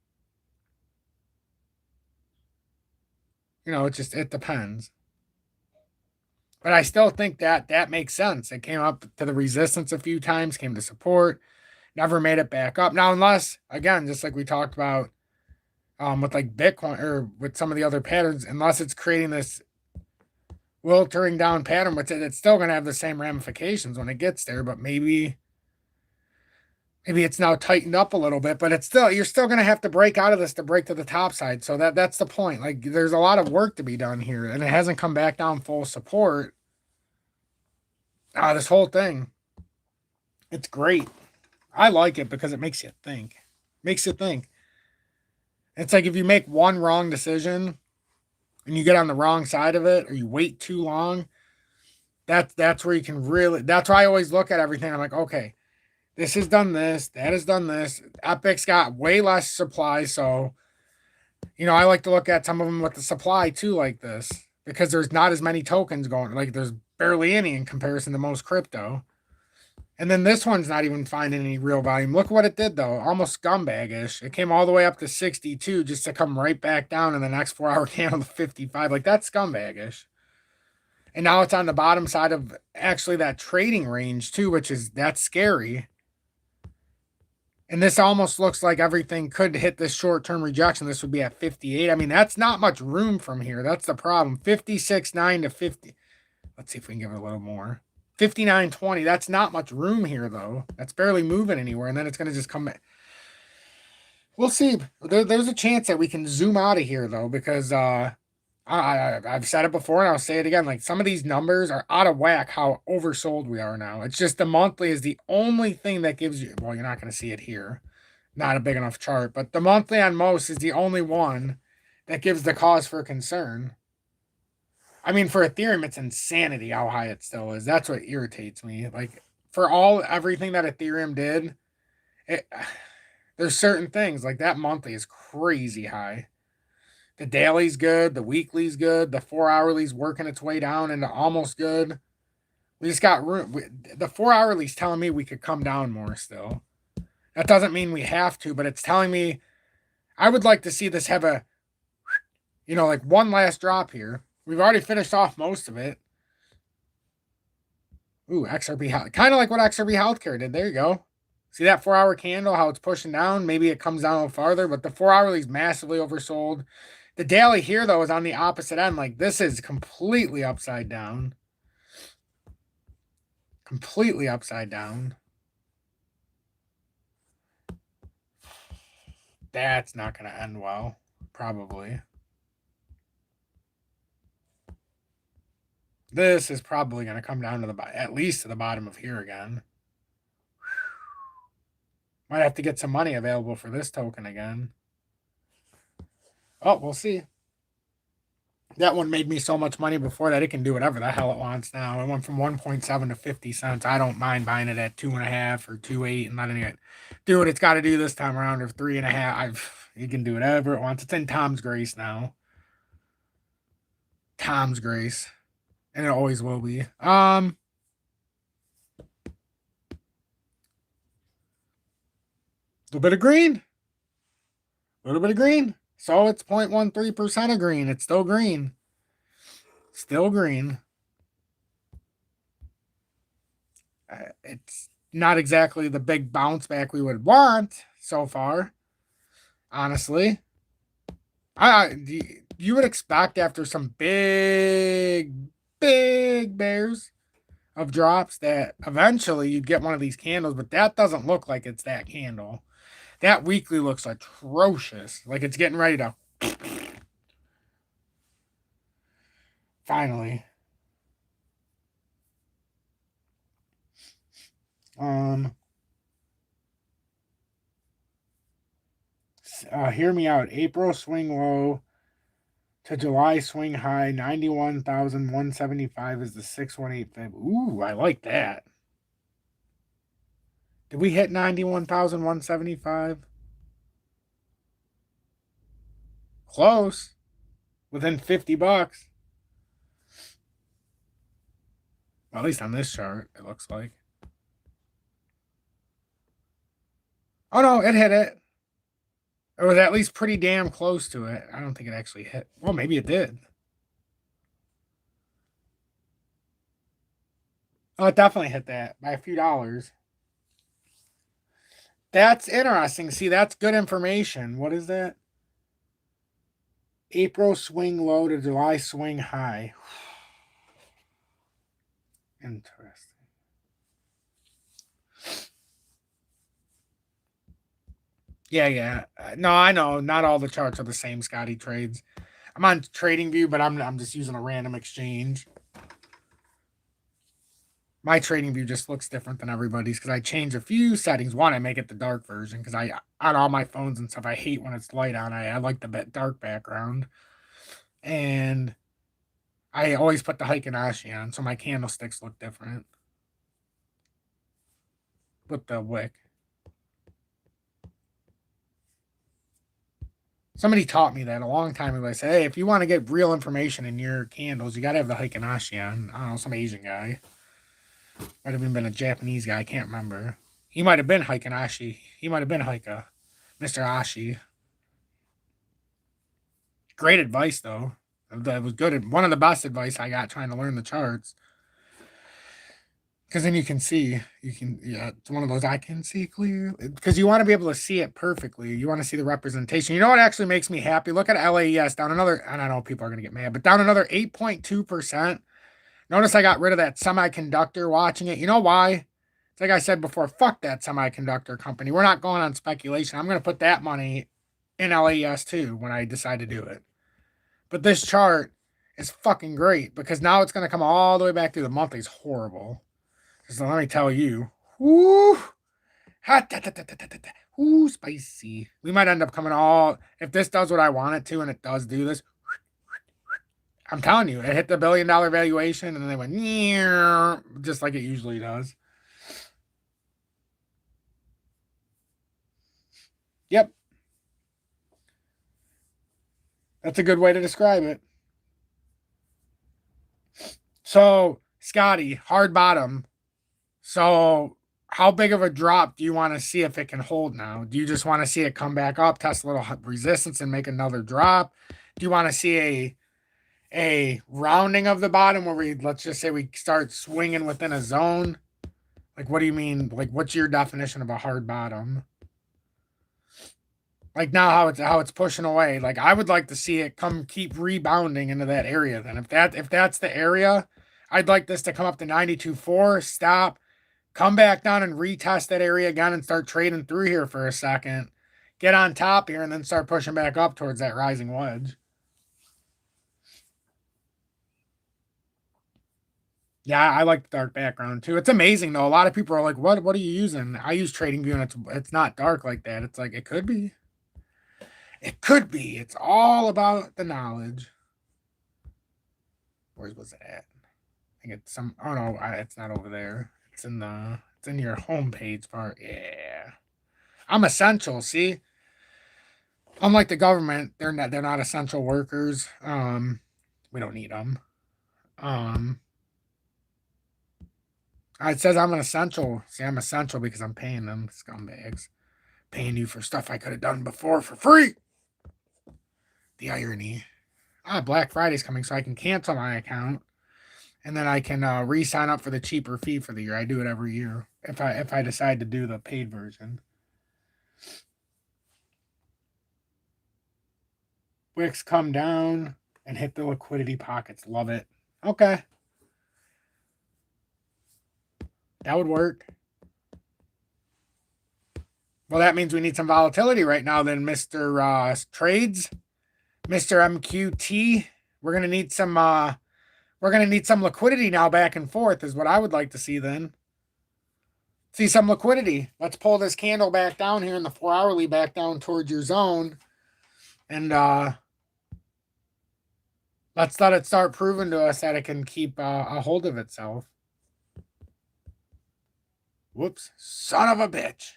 it depends. But I still think that makes sense. It came up to the resistance a few times, came to support, never made it back up. Now, unless, again, just like we talked about with like Bitcoin or with some of the other patterns, unless it's creating this filtering down pattern, which it's still going to have the same ramifications when it gets there, but maybe it's now tightened up a little bit, but you're still going to have to break out of this to break to the top side. So that's the point. Like, there's a lot of work to be done here, and it hasn't come back down full support. This whole thing, it's great. I like it because it makes you think. It's like if you make one wrong decision and you get on the wrong side of it, or you wait too long, that's where you can really, that's why I always look at everything. I'm like, okay, this has done this, that has done this. Epic's got way less supply, so I like to look at some of them with the supply too, like this, because there's not as many tokens going. Like, there's barely any in comparison to most crypto. And then this one's not even finding any real volume. Look what it did, though. Almost scumbag-ish. It came all the way up to 62 just to come right back down in the next 4-hour candle to 55. Like, that's scumbag-ish. And now it's on the bottom side of actually that trading range, too, that's scary. And this almost looks like everything could hit this short-term rejection. This would be at 58. I mean, that's not much room from here. That's the problem. 56.9 to 50. Let's see if we can give it a little more. 59.20. That's not much room here, though. That's barely moving anywhere, and then it's going to just come back. We'll see. There's a chance that we can zoom out of here, though, because I've said it before, and I'll say it again. Like, some of these numbers are out of whack how oversold we are now. It's just the monthly is the only thing that gives you, well, you're not going to see it here. Not a big enough chart, but the monthly on most is the only one that gives the cause for concern. I mean, for Ethereum, it's insanity how high it still is. That's what irritates me. Like, for everything that Ethereum did, there's certain things like that monthly is crazy high. The daily's good, the weekly's good, the 4-hourly's working its way down into almost good. We just got room. The 4-hourly's telling me we could come down more still. That doesn't mean we have to, but it's telling me I would like to see this have a, like one last drop here. We've already finished off most of it. Ooh, XRB Health. Kind of like what XRB Healthcare did. There you go. See that 4-hour candle, how it's pushing down? Maybe it comes down a little farther, but the 4-hourly is massively oversold. The daily here, though, is on the opposite end. Like, this is completely upside down. Completely upside down. That's not going to end well, probably. This is probably going to come down to at least to the bottom of here again. Might have to get some money available for this token again. Oh, we'll see. That one made me so much money before that it can do whatever the hell it wants now. It went from 1.7 to 50 cents. I don't mind buying it at 2.5 or 2.8 and letting it do what it's got to do this time around, or 3.5. It can do whatever it wants. It's in Tom's grace now. Tom's grace. And it always will be. A little bit of green. A little bit of green. So it's 0.13% of green. It's still green. Still green. It's not exactly the big bounce back we would want so far. Honestly. You would expect after some big bears of drops that eventually you'd get one of these candles, but that doesn't look like it's that candle. That weekly looks atrocious. Like it's getting ready to finally. Hear me out. April swing low to July swing high. 91,175 is the 6185. Ooh, I like that. Did we hit 91,175? Close. Within 50 bucks. Well, at least on this chart, it looks like. Oh, no, it hit it. It was at least pretty damn close to it. I don't think it actually hit. Well, maybe it did. Oh, it definitely hit that by a few dollars. That's interesting. See, that's good information. What is that? April swing low to July swing high. Interesting. Yeah. No, I know. Not all the charts are the same, Scotty Trades. I'm on TradingView, but I'm just using a random exchange. My TradingView just looks different than everybody's because I change a few settings. One, I make it the dark version because on all my phones and stuff, I hate when it's light on. I like the dark background. And I always put the Heikin-Ashi on, so my candlesticks look different with the wick. Somebody taught me that a long time ago. I said, hey, if you want to get real information in your candles, you got to have the Heikin-Ashi on. I don't know, some Asian guy. Might have even been a Japanese guy. I can't remember. He might have been Heikin-Ashi. He might have been Heika. Mr. Ashi. Great advice, though. That was good. One of the best advice I got trying to learn the charts. Because then you can see. It's one of those I can see clear. Because you want to be able to see it perfectly. You want to see the representation. You know what actually makes me happy? Look at LAES down another, and I know people are going to get mad, but down another 8.2%. Notice I got rid of that semiconductor watching it. You know why? It's like I said before, fuck that semiconductor company. We're not going on speculation. I'm going to put that money in LAES too when I decide to do it. But this chart is fucking great because now it's going to come all the way back through the monthly. It's horrible. So let me tell you. Woo! Ooh, spicy. We might end up coming all... If this does what I want it to, and it does do this... I'm telling you, it hit the $1 billion valuation, and then they went... Just like it usually does. Yep. That's a good way to describe it. So, Scotty, hard bottom. So, how big of a drop do you want to see if it can hold now? Do you just want to see it come back up, test a little resistance, and make another drop? Do you want to see a rounding of the bottom where let's just say we start swinging within a zone? Like, what do you mean? Like, what's your definition of a hard bottom? Like now how it's pushing away. Like I would like to see it keep rebounding into that area. Then if that's the area, I'd like this to come up to 92.4, stop, come back down and retest that area again and start trading through here for a second. Get on top here and then start pushing back up towards that rising wedge. Yeah, I like the dark background too. It's amazing though. A lot of people are like, "What are you using?" I use TradingView and it's not dark like that. It's like it could be. It could be. It's all about the knowledge. Where was it at? I think it's some. Oh no, it's not over there. It's in your homepage part. Yeah, I'm essential. See, unlike the government, they're not essential workers. We don't need them. It says I'm an essential. See, I'm essential because I'm paying them, scumbags. Paying you for stuff I could have done before for free. The irony. Black Friday's coming, so I can cancel my account. And then I can re-sign up for the cheaper fee for the year. I do it every year if I decide to do the paid version. WEEX come down and hit the liquidity pockets. Love it. Okay. That would work. Well, that means we need some volatility right now then, Mr. Trades. Mr. MQT. We're gonna need some liquidity now back and forth, is what I would like to see then. See some liquidity. Let's pull this candle back down here in the 4-hourly back down towards your zone. And let's let it start proving to us that it can keep a hold of itself. Whoops. Son of a bitch.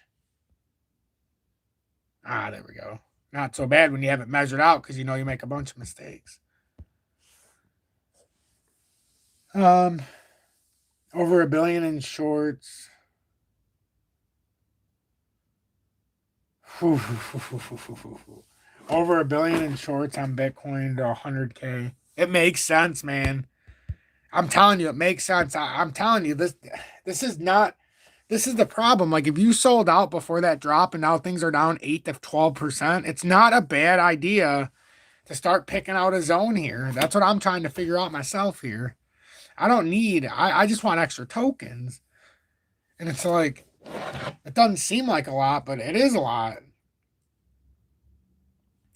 Ah, there we go. Not so bad when you have it measured out because you know you make a bunch of mistakes. Over $1 billion in shorts. Over $1 billion in shorts on Bitcoin to 100K. It makes sense, man. I'm telling you, it makes sense. I'm telling you, this is not. This is the problem. Like if you sold out before that drop and now things are down 8 to 12%, it's not a bad idea to start picking out a zone here. That's what I'm trying to figure out myself here. I don't need. I just want extra tokens, and it's like it doesn't seem like a lot, but it is a lot.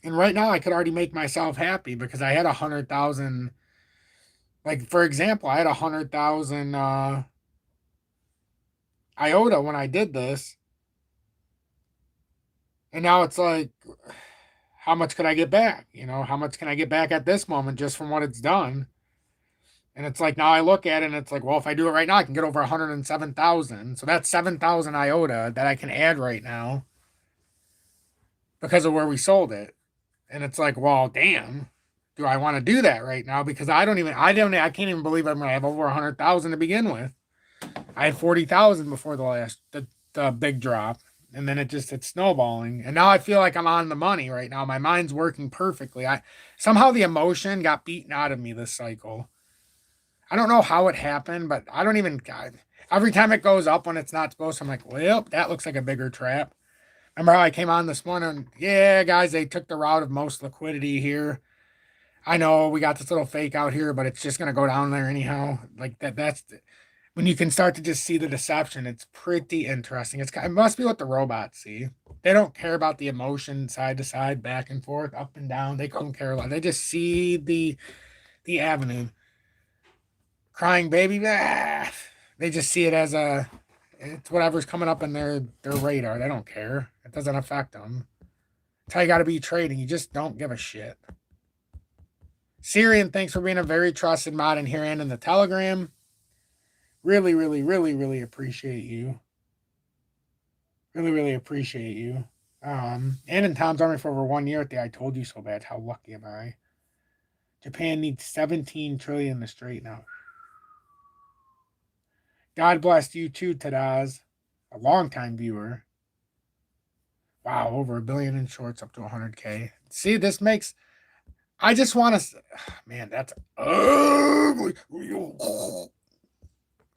And right now, I could already make myself happy because I had 100,000. Like for example, I had 100,000 IOTA when I did this, and now it's like, how much could I get back? You know, how much can I get back at this moment just from what it's done? And it's like now I look at it and it's like, well, if I do it right now, I can get over 107,000. So that's 7,000 IOTA that I can add right now because of where we sold it. And it's like, well, damn, do I want to do that right now? Because I can't even believe I'm going to have over 100,000 to begin with. I had 40,000 before the big drop. And then it's snowballing. And now I feel like I'm on the money right now. My mind's working perfectly. Somehow the emotion got beaten out of me this cycle. I don't know how it happened, but I don't even. God, every time it goes up when it's not supposed to, I'm like, well, that looks like a bigger trap. Remember how I came on this morning? Yeah, guys, they took the route of most liquidity here. I know we got this little fake out here, but it's just gonna go down there anyhow. Like that. When you can start to just see the deception. It's pretty interesting. It must be what the robots see. They don't care about the emotion, side to side, back and forth, up and down. They don't care a lot. They just see the avenue. Crying baby, they just see it as it's whatever's coming up in their radar. They don't care. It doesn't affect them. That's how you got to be trading. You just don't give a shit. Syrian, thanks for being a very trusted mod in here and in the Telegram. Really, really, really, really appreciate you. Really, really appreciate you. And in Tom's Army for over 1 year at the I Told You So Bad. How lucky am I? Japan needs 17 trillion to straighten out. God bless you too, Tadaz, a longtime viewer. Wow, over $1 billion in shorts up to 100K. See, this makes. I just want to. Man, that's ugly.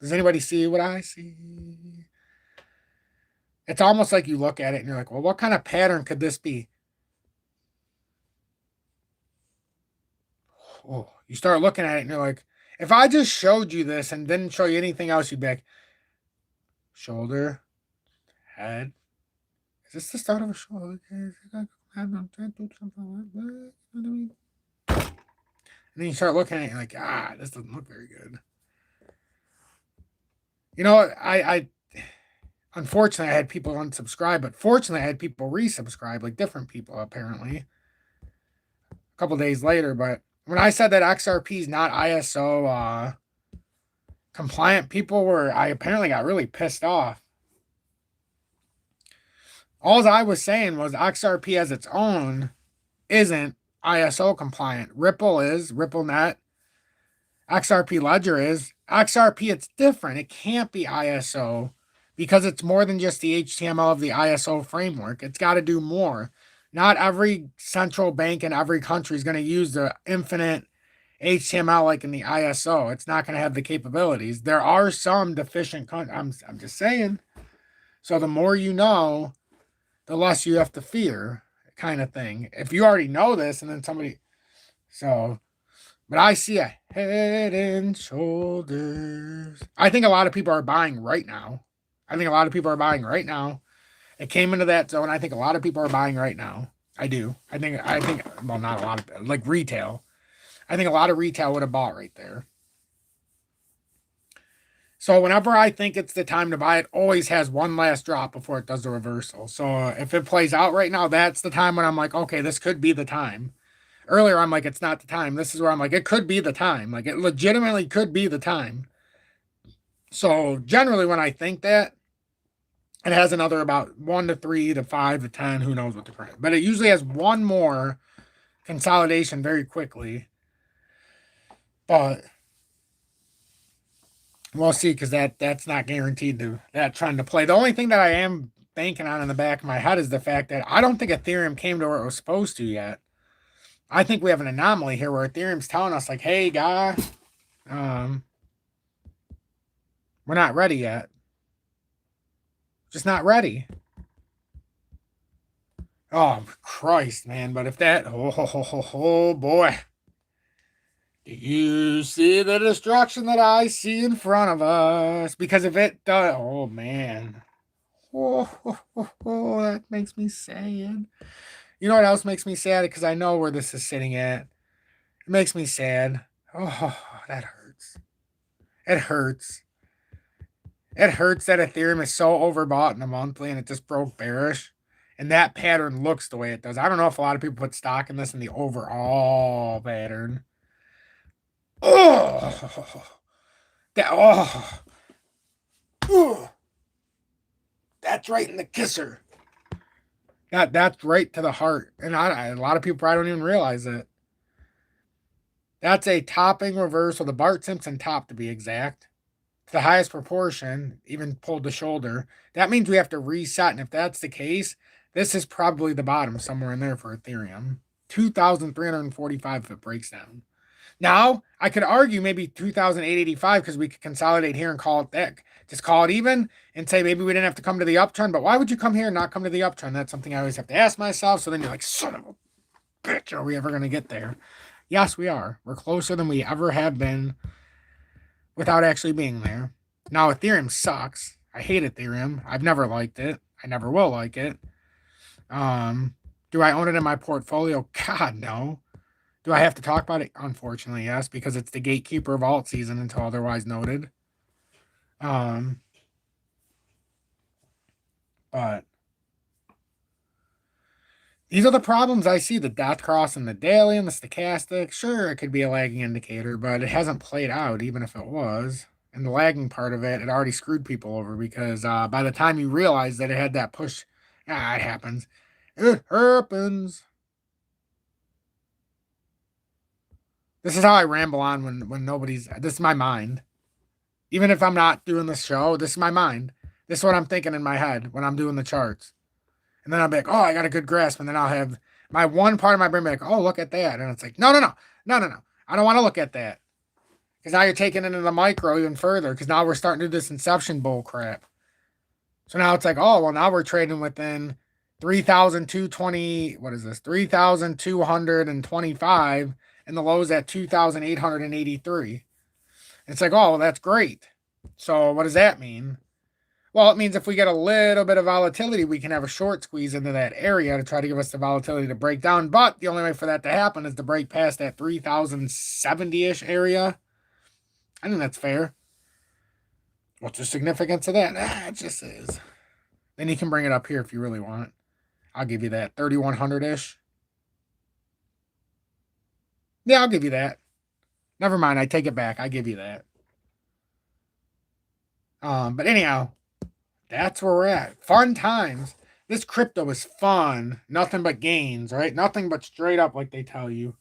Does anybody see what I see? It's almost like you look at it and you're like, well, what kind of pattern could this be? Oh, you start looking at it and you're like, if I just showed you this and didn't show you anything else, you'd be like, shoulder, head. Is this the start of a shoulder? And then you start looking at it and you're like, this doesn't look very good. You know, I unfortunately I had people unsubscribe, but fortunately I had people resubscribe, like different people apparently. A couple days later, but when I said that XRP is not ISO compliant, I apparently got really pissed off. All I was saying was XRP as its own isn't ISO compliant. Ripple is, RippleNet. XRP Ledger is. XRP, it's different. It can't be ISO because it's more than just the HTML of the ISO framework. It's got to do more. Not every central bank in every country is going to use the infinite HTML like in the ISO. It's not going to have the capabilities. There are some deficient countries. I'm just saying. So the more you know, the less you have to fear, kind of thing. If you already know this and then somebody. But I see a head and shoulders. I think a lot of people are buying right now. It came into that zone. I think a lot of people are buying right now. I do. I think, well, not a lot of, like retail. I think a lot of retail would have bought right there. So whenever I think it's the time to buy, it always has one last drop before it does the reversal. So if it plays out right now, that's the time when I'm like, okay, this could be the time. Earlier, I'm like, it's not the time. This is where I'm like, it could be the time. Like, it legitimately could be the time. So generally, when I think that, it has another about 1 to 3 to 5 to 10, who knows what the price. But it usually has one more consolidation very quickly. But we'll see, because that's not guaranteed to that trend to play. The only thing that I am banking on in the back of my head is the fact that I don't think Ethereum came to where it was supposed to yet. I think we have an anomaly here where Ethereum's telling us, like, hey, guy, we're not ready yet. Just not ready. Oh, Christ, man. But if that, oh boy. Do you see the destruction that I see in front of us? Because if it does, oh, man. Oh, that makes me sad. You know what else makes me sad? Because I know where this is sitting at. It makes me sad. Oh, that hurts. It hurts. It hurts that Ethereum is so overbought in the monthly and it just broke bearish. And that pattern looks the way it does. I don't know if a lot of people put stock in this in the overall pattern. Oh, that, oh, that's right in the kisser. That's right to the heart. And a lot of people probably don't even realize it. That's a topping reversal, the Bart Simpson top to be exact. The highest proportion, even pulled the shoulder. That means we have to reset. And if that's the case, this is probably the bottom somewhere in there for Ethereum. 2,345 if it breaks down. Now, I could argue maybe 2,885 because we could consolidate here and call it that. Just call it even and say maybe we didn't have to come to the uptrend. But why would you come here and not come to the uptrend? That's something I always have to ask myself. So then you're like, son of a bitch, are we ever going to get there? Yes, we are. We're closer than we ever have been without actually being there. Now, Ethereum sucks. I hate Ethereum. I've never liked it. I never will like it. Do I own it in my portfolio? God, no. Do I have to talk about it? Unfortunately, yes, because it's the gatekeeper of alt season until otherwise noted. But these are the problems I see: the dot cross and the daily and the stochastic. Sure, it could be a lagging indicator, but it hasn't played out, even if it was. And the lagging part of it, it already screwed people over because by the time you realize that it had that push, it happens. It happens. This is how I ramble on when nobody's. This is my mind. Even if I'm not doing the show, this is my mind. This is what I'm thinking in my head when I'm doing the charts. And then I'll be like, oh, I got a good grasp. And then I'll have my one part of my brain be like, oh, look at that. And it's like, no. I don't want to look at that. Because now you're taking it into the micro even further. Because now we're starting to do this inception bull crap. So now it's like, oh, well, now we're trading within 3,220. What is this? 3,225. And the low's at 2,883. It's like, oh, well, that's great. So what does that mean? Well, it means if we get a little bit of volatility, we can have a short squeeze into that area to try to give us the volatility to break down. But the only way for that to happen is to break past that 3,070-ish area. I think that's fair. What's the significance of that? It just is. Then you can bring it up here if you really want. I'll give you that. 3,100-ish. Yeah, I'll give you that. Never mind. I take it back. I give you that. But anyhow, that's where we're at. Fun times. This crypto is fun. Nothing but gains, right? Nothing but straight up like they tell you.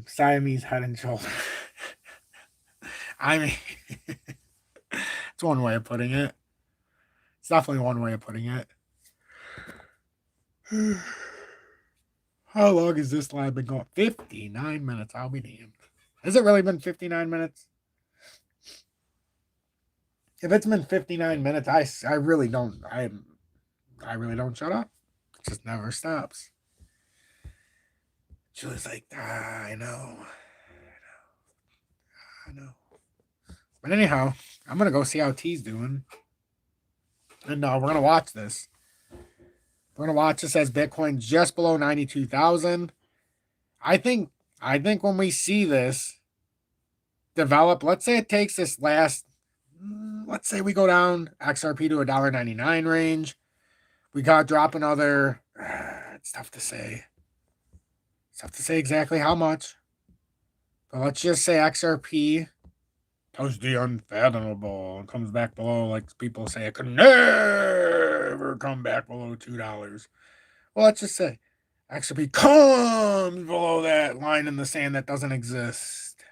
Siamese head and shoulder. I mean, it's one way of putting it. It's definitely one way of putting it. How long has this live been going? 59 minutes. I'll be damned. Has it really been 59 minutes? If it's been 59 minutes, I really don't really don't shut up. It just never stops. Julie's like, I know. But anyhow, I'm gonna go see how T's doing. And we're gonna watch this. We're gonna watch this as Bitcoin just below 92,000. I think I think when we see this develop, let's say it takes this last, let's say we go down XRP to $1.99 range. We got drop another, it's tough to say. It's tough to say exactly how much. But let's just say XRP does the unfathomable and comes back below, like people say, it could never come back below $2. Well, let's just say XRP comes below that line in the sand that doesn't exist.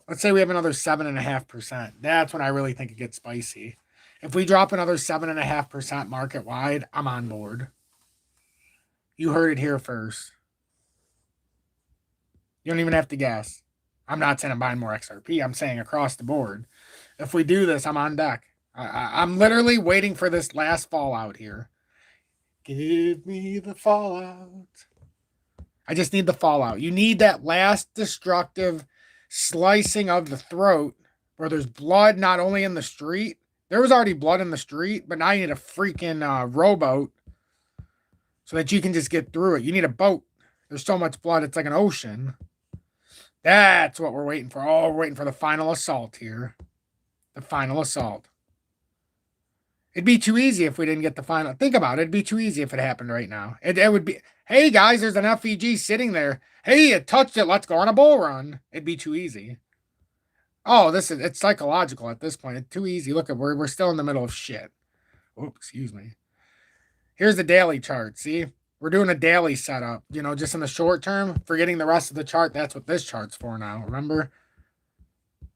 Let's say we have another 7.5%. That's when I really think it gets spicy. If we drop another 7.5% market wide, I'm on board. You heard it here first. You don't even have to guess. I'm not saying I'm buying more XRP. I'm saying across the board. If we do this, I'm on deck. I'm literally waiting for this last fallout here. Give me the fallout. I just need the fallout. You need that last destructive slicing of the throat where there's blood not only in the street. There was already blood in the street, but now you need a freaking rowboat so that you can just get through it. You need a boat. There's so much blood, it's like an ocean. That's what we're waiting for. Oh, we're waiting for the final assault here. The final assault. It'd be too easy if we didn't get the final. Think about it. It'd be too easy if it happened right now. It would be, hey, guys, there's an FEG sitting there. Hey, it touched it. Let's go on a bull run. It'd be too easy. Oh, it's psychological at this point. It's too easy. Look, we're still in the middle of shit. Oh, excuse me. Here's the daily chart. See? We're doing a daily setup, just in the short term, forgetting the rest of the chart. That's what this chart's for now, remember?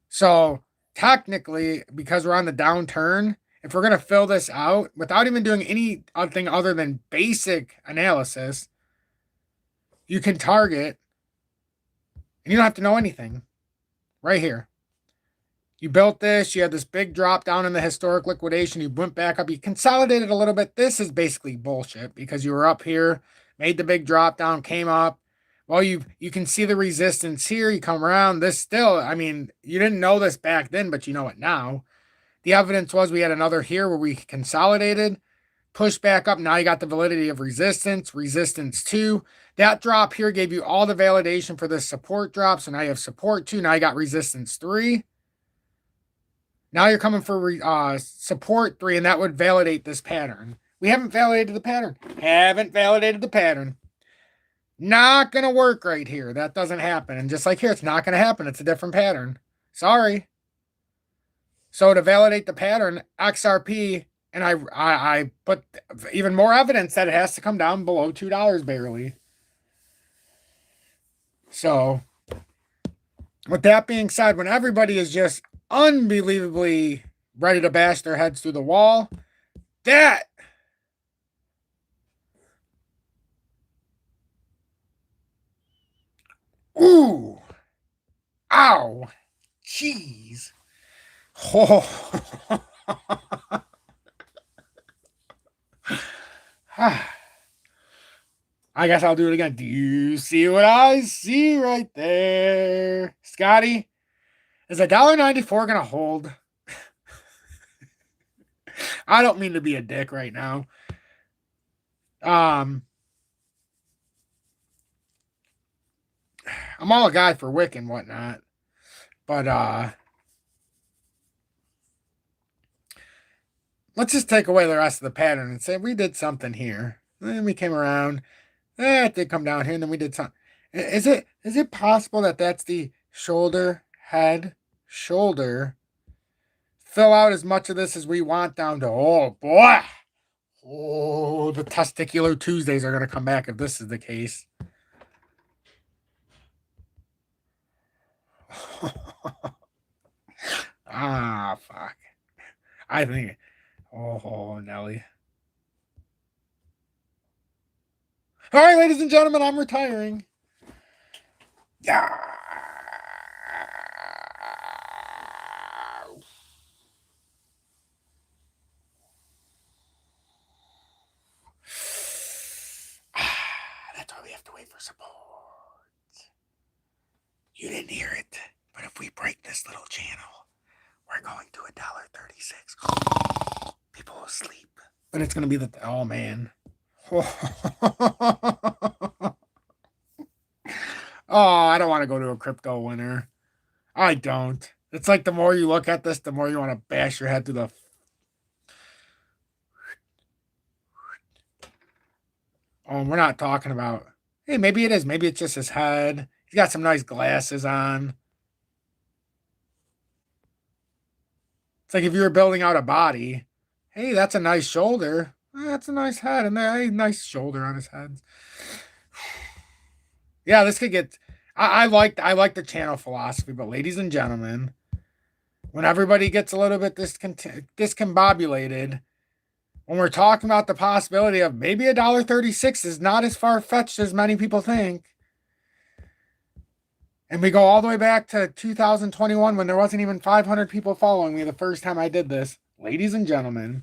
So technically, because we're on the downturn, if we're going to fill this out without even doing anything other than basic analysis, you can target, and you don't have to know anything, right here. You built this, you had this big drop down in the historic liquidation, you went back up, you consolidated a little bit. This is basically bullshit because you were up here, made the big drop down, came up. Well, you can see the resistance here, you come around. This still, I mean, you didn't know this back then, but you know it now. The evidence was we had another here where we consolidated, pushed back up. Now you got the validity of resistance 2. That drop here gave you all the validation for this support drop. So now you have support 2. Now you got resistance 3. Now you're coming for support 3, and that would validate this pattern. We haven't validated the pattern. Not going to work right here. That doesn't happen. And just like here, it's not going to happen. It's a different pattern. Sorry. So to validate the pattern, XRP, and I put even more evidence that it has to come down below $2 barely. So with that being said, when everybody is just unbelievably ready to bash their heads through the wall, that ooh, ow, jeez, oh. I guess I'll do it again. Do you see what I see right there, Scotty? Is $1.94 gonna hold? I don't mean to be a dick right now. I'm all a guy for wick and whatnot, but let's just take away the rest of the pattern and say we did something here. Then we came around. It did come down here, and then we did something. Is it possible that that's the shoulder, head, shoulder? Fill out as much of this as we want down to, oh boy. Oh, the testicular Tuesdays are going to come back if this is the case. Ah, fuck. I think, oh, Nelly. All right, ladies and gentlemen, I'm retiring. Yeah. That's why we have to wait for support. You didn't hear it, but if we break this little channel, we're going to $1.36. People will sleep. But it's going to be oh, man. Oh, I don't want to go to a crypto winter. I don't. It's like the more you look at this, the more you want to bash your head through the. Oh, we're not talking about. Hey, maybe it is. Maybe it's just his head. He's got some nice glasses on. It's like if you were building out a body. Hey, that's a nice shoulder. That's a nice head, and a nice shoulder on his head. Yeah, this could get. I like the channel philosophy, but ladies and gentlemen, when everybody gets a little bit discombobulated, when we're talking about the possibility of maybe $1.36 is not as far fetched as many people think, and we go all the way back to 2021 when there wasn't even 500 people following me the first time I did this, ladies and gentlemen,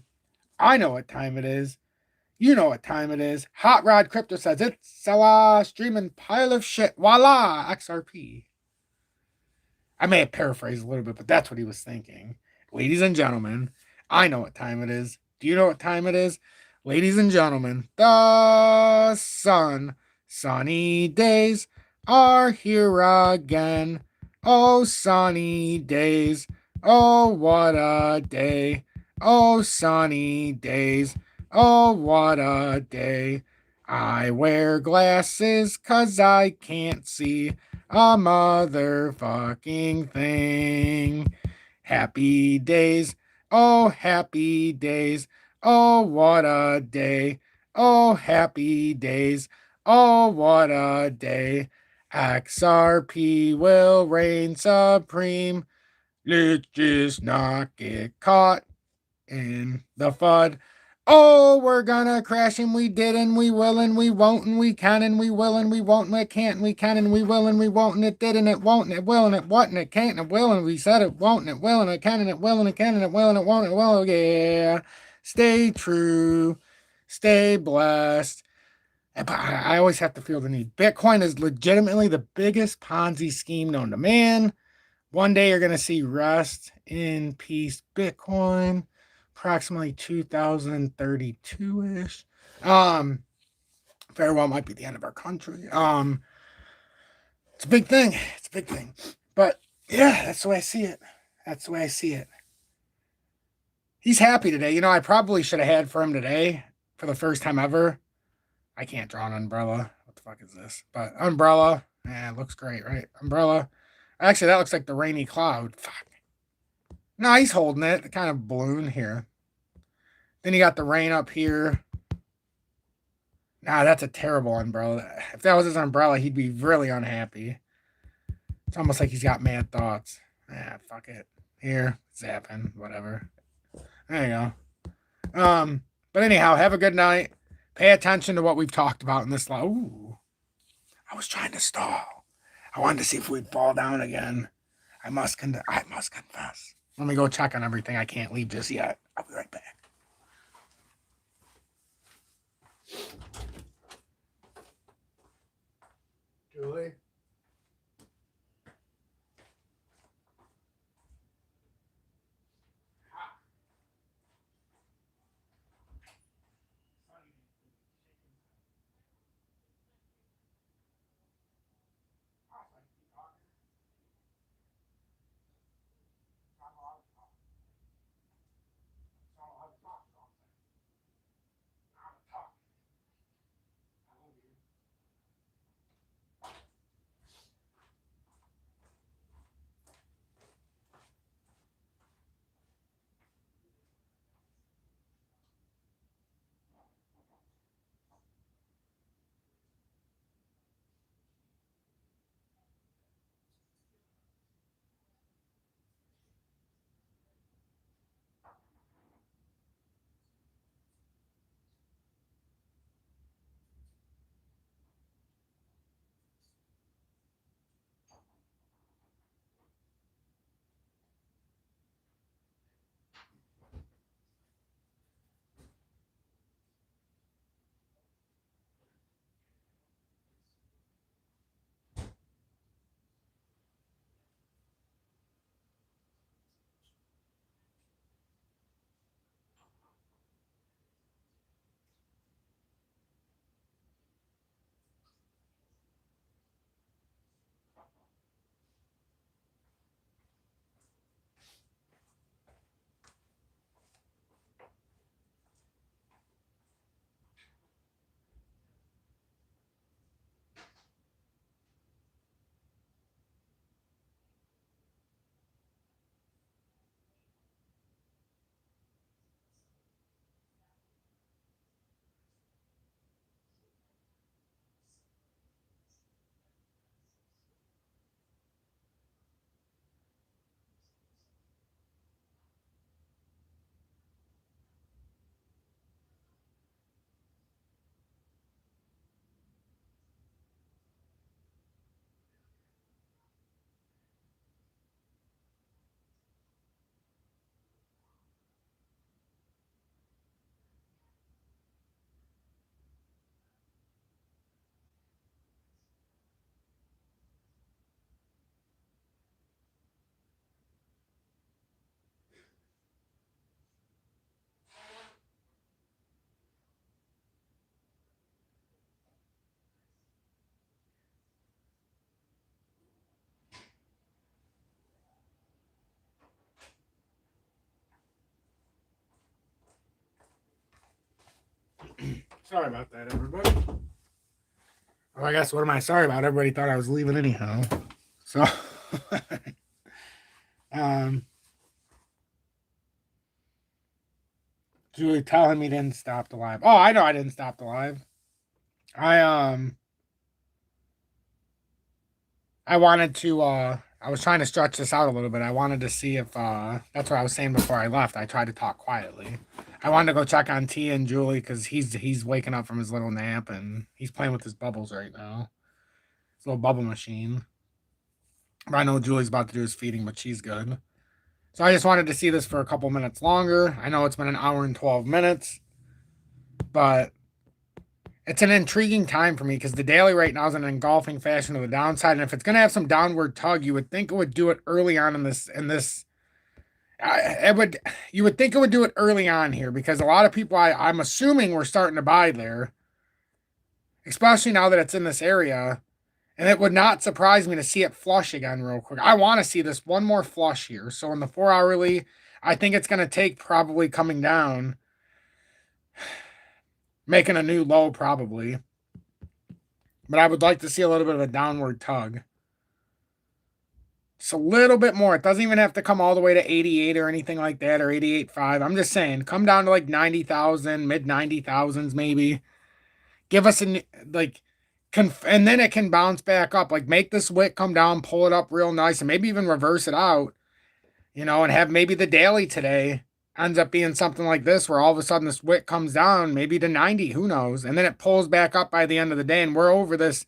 I know what time it is. You know what time it is. Hot Rod Crypto says it's a streaming pile of shit. Voila, XRP. I may have paraphrased a little bit, but that's what he was thinking. Ladies and gentlemen, I know what time it is. Do you know what time it is? Ladies and gentlemen, the sunny days are here again. Oh, sunny days. Oh, what a day. Oh, sunny days. Oh, what a day. I wear glasses 'cause I can't see a motherfucking thing. Happy days. Oh, happy days. Oh, what a day. Oh, happy days. Oh, what a day. XRP will reign supreme. Let's just not get caught in the FUD. Oh, we're gonna crash and we did and we will and we won't and we can and we will and we won't and we can't and we can and we will and we won't and it did and it won't and it will and it what and it can't and it will and we said it won't and it will and it can and it will and it can and it will and it won't and it will. Yeah. Stay true. Stay blessed. But I always have to feel the need. Bitcoin is legitimately the biggest Ponzi scheme known to man. One day you're going to see rest in peace Bitcoin, approximately 2032-ish. Very well might be the end of our country. It's a big thing. It's a big thing. But yeah, that's the way I see it. That's the way I see it. He's happy today. You know, I probably should have had for him today for the first time ever. I can't draw an umbrella. What the fuck is this? But umbrella. Yeah, it looks great, right? Umbrella. Actually, that looks like the rainy cloud. Fuck. No, he's holding it. Kind of balloon here. Then you got the rain up here. Nah, that's a terrible umbrella. If that was his umbrella, he'd be really unhappy. It's almost like he's got mad thoughts. Fuck it. Here, zapping, whatever. There you go. But anyhow, have a good night. Pay attention to what we've talked about in this. Ooh, I was trying to stall. I wanted to see if we'd fall down again. I must confess. Let me go check on everything. I can't leave just yet. I'll be right back. Julie? Sorry about that, everybody. Oh, I guess what am I sorry about? Everybody thought I was leaving anyhow. So, Julie telling me didn't stop the live. Oh, I know I didn't stop the live. I wanted to I was trying to stretch this out a little bit. I wanted to see if that's what I was saying before I left. I tried to talk quietly. I wanted to go check on T and Julie because he's waking up from his little nap and he's playing with his bubbles right now. His little bubble machine. But I know Julie's about to do his feeding, but she's good. So I just wanted to see this for a couple minutes longer. I know it's been an hour and 12 minutes, but it's an intriguing time for me because the daily right now is an engulfing fashion to the downside. And if it's going to have some downward tug, you would think it would do it early on in this. You would think it would do it early on here because a lot of people, I'm assuming, we're starting to buy there, especially now that it's in this area. And it would not surprise me to see it flush again real quick. I want to see this one more flush here. So in the 4 hourly, I think it's going to take probably coming down, making a new low probably. But I would like to see a little bit of a downward tug. Just a little bit more. It doesn't even have to come all the way to 88 or anything like that, or 88.5. I'm just saying, come down to like 90,000, mid 90,000s maybe. Give us and then it can bounce back up. Like make this wick come down, pull it up real nice, and maybe even reverse it out, and have maybe the daily today ends up being something like this, where all of a sudden this wick comes down maybe to 90, who knows, and then it pulls back up by the end of the day, and we're over this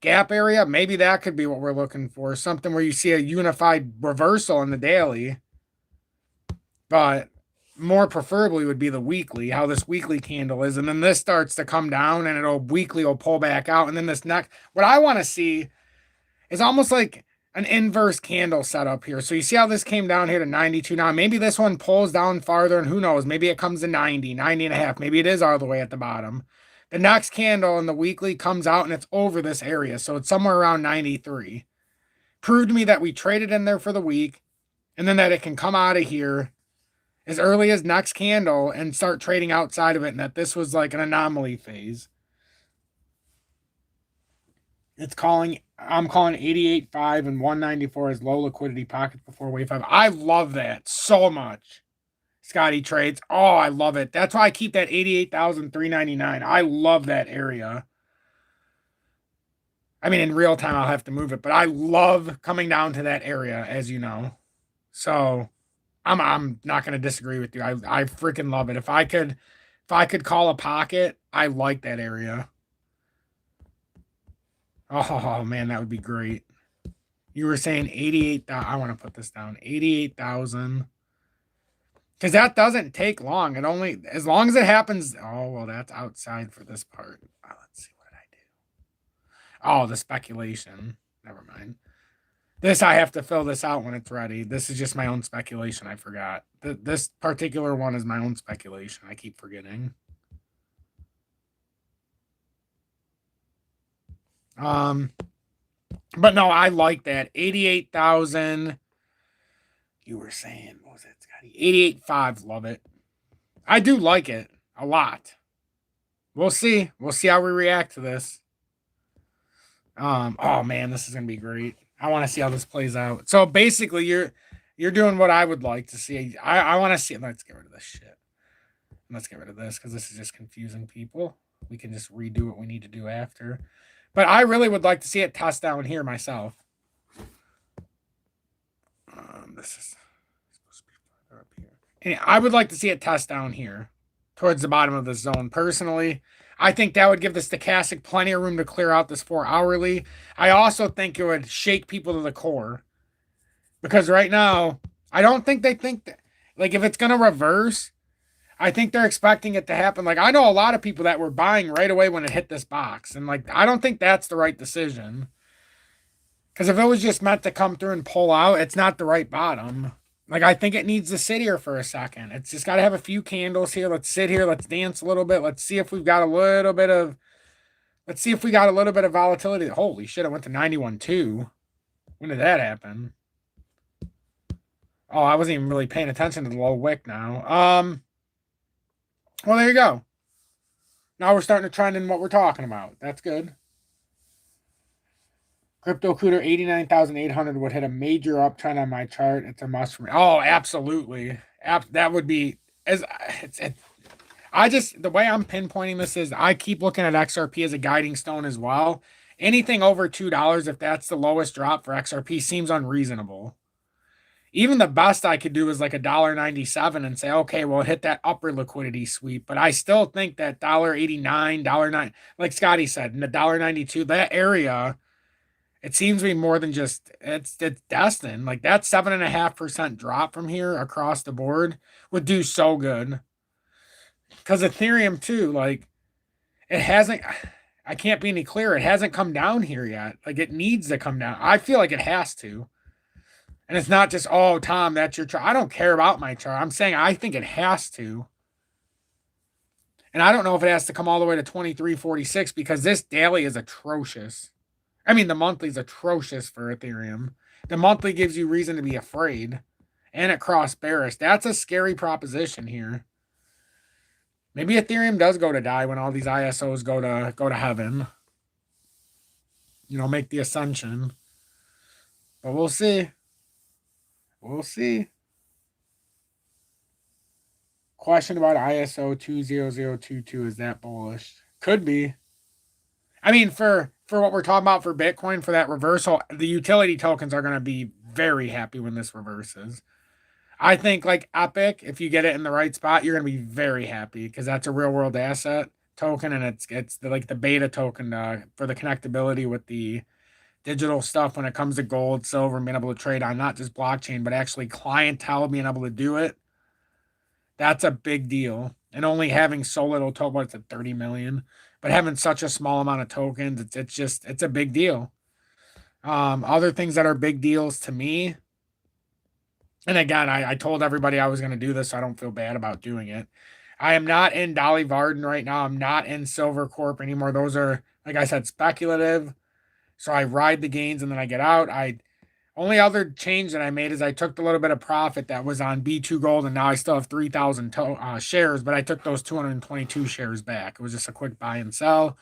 gap area. Maybe that could be what we're looking for, something where you see a unified reversal in the daily, but more preferably would be the weekly, how this weekly candle is, and then this starts to come down and weekly will pull back out, and then this next, what I want to see is almost like an inverse candle setup here. So you see how this came down here to 92 now. Maybe this one pulls down farther, and who knows, maybe it comes to 90 and a half. Maybe it is all the way at the bottom. The next candle in the weekly comes out and it's over this area, so it's somewhere around 93. Proved to me that we traded in there for the week, and then that it can come out of here as early as next candle and start trading outside of it, and that this was like an anomaly phase. I'm calling 88.5 and 194 as low liquidity pockets before wave 5. I love that so much. Scotty trades. Oh, I love it. That's why I keep that 88,399. I love that area. I mean, in real time, I'll have to move it, but I love coming down to that area, as you know. So I'm not going to disagree with you. I freaking love it. If I could call a pocket, I like that area. Oh man, that would be great. You were saying 88,000. I want to put this down. 88,000. Because that doesn't take long. It only, as long as it happens. Oh, well, that's outside for this part. Oh, let's see. What did I do? Oh, the speculation. Never mind. This, I have to fill this out when it's ready. This is just my own speculation. I forgot. This particular one is my own speculation. I keep forgetting. But no, I like that. 88,000. You were saying, what was it, Scotty? 88.5. Love it. I do like it a lot. We'll see. We'll see how we react to this. Oh man, this is gonna be great. I want to see how this plays out. So basically, you're doing what I would like to see. I want to see. Let's get rid of this shit. Let's get rid of this because this is just confusing people. We can just redo what we need to do after. But I really would like to see it test down here myself. This is supposed to be further up here. And I would like to see it test down here towards the bottom of the zone. Personally, I think that would give the stochastic plenty of room to clear out this 4 hourly. I also think it would shake people to the core. Because right now, I don't think they think that, like, if it's going to reverse, I think they're expecting it to happen. Like, I know a lot of people that were buying right away when it hit this box. And, like, I don't think that's the right decision. Because if it was just meant to come through and pull out, it's not the right bottom. Like, I think it needs to sit here for a second. It's just got to have a few candles here. Let's sit here. Let's dance a little bit. Let's see if we've got a little bit of... Let's see if we got a little bit of volatility. Holy shit, it went to 91.2. When did that happen? Oh, I wasn't even really paying attention to the low wick now. Well, there you go. Now we're starting to trend in what we're talking about. That's good. Crypto Cooter 89,800 would hit a major uptrend on my chart. It's a must for me. Oh, absolutely. That would be as I just the way I'm pinpointing this is I keep looking at XRP as a guiding stone as well. Anything over $2, if that's the lowest drop for XRP, seems unreasonable. Even the best I could do is like $1.97 and say, okay, well, hit that upper liquidity sweep. But I still think that $1.89, $1.09, like Scotty said, in the $1.92, that area, it seems to be more than just it's destined. Like that 7.5% drop from here across the board would do so good. Because Ethereum too, like it hasn't. I can't be any clearer. It hasn't come down here yet. Like it needs to come down. I feel like it has to. And it's not just, oh, Tom, that's your chart. I don't care about my chart. I'm saying I think it has to. And I don't know if it has to come all the way to 2346 because this daily is atrocious. I mean, the monthly is atrocious for Ethereum. The monthly gives you reason to be afraid. And it crossed bearish. That's a scary proposition here. Maybe Ethereum does go to die when all these ISOs go to heaven. You know, make the ascension. But we'll see. We'll see. Question about ISO 20022, is that bullish? Could be. I mean, for what we're talking about for Bitcoin, for that reversal, the utility tokens are going to be very happy when this reverses. I think like Epic, if you get it in the right spot, you're going to be very happy because that's a real world asset token, and it's like the beta token for the connectability with the digital stuff when it comes to gold, silver, and being able to trade on not just blockchain, but actually clientele being able to do it. That's a big deal. And only having so little token, what's it, 30 million, but having such a small amount of tokens, it's a big deal. Other things that are big deals to me, and again, I told everybody I was going to do this, so I don't feel bad about doing it. I am not in Dolly Varden right now. I'm not in Silver Corp anymore. Those are, like I said, speculative. So I ride the gains and then I get out. Only other change that I made is I took the little bit of profit that was on B2 Gold, and now I still have 3,000 shares, but I took those 222 shares back. It was just a quick buy and sell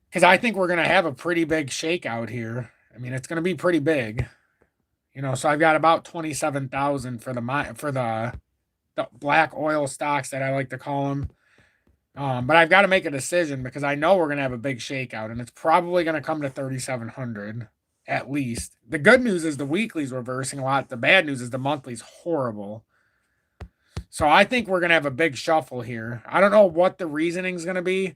because I think we're going to have a pretty big shakeout here. I mean, it's going to be pretty big, you know. So I've got about 27,000 for the black oil stocks that I like to call them. But I've got to make a decision because I know we're going to have a big shakeout, and it's probably going to come to 3,700. At least. The good news is the weekly's reversing a lot. The bad news is the monthly's horrible. So I think we're going to have a big shuffle here. I don't know what the reasoning is going to be,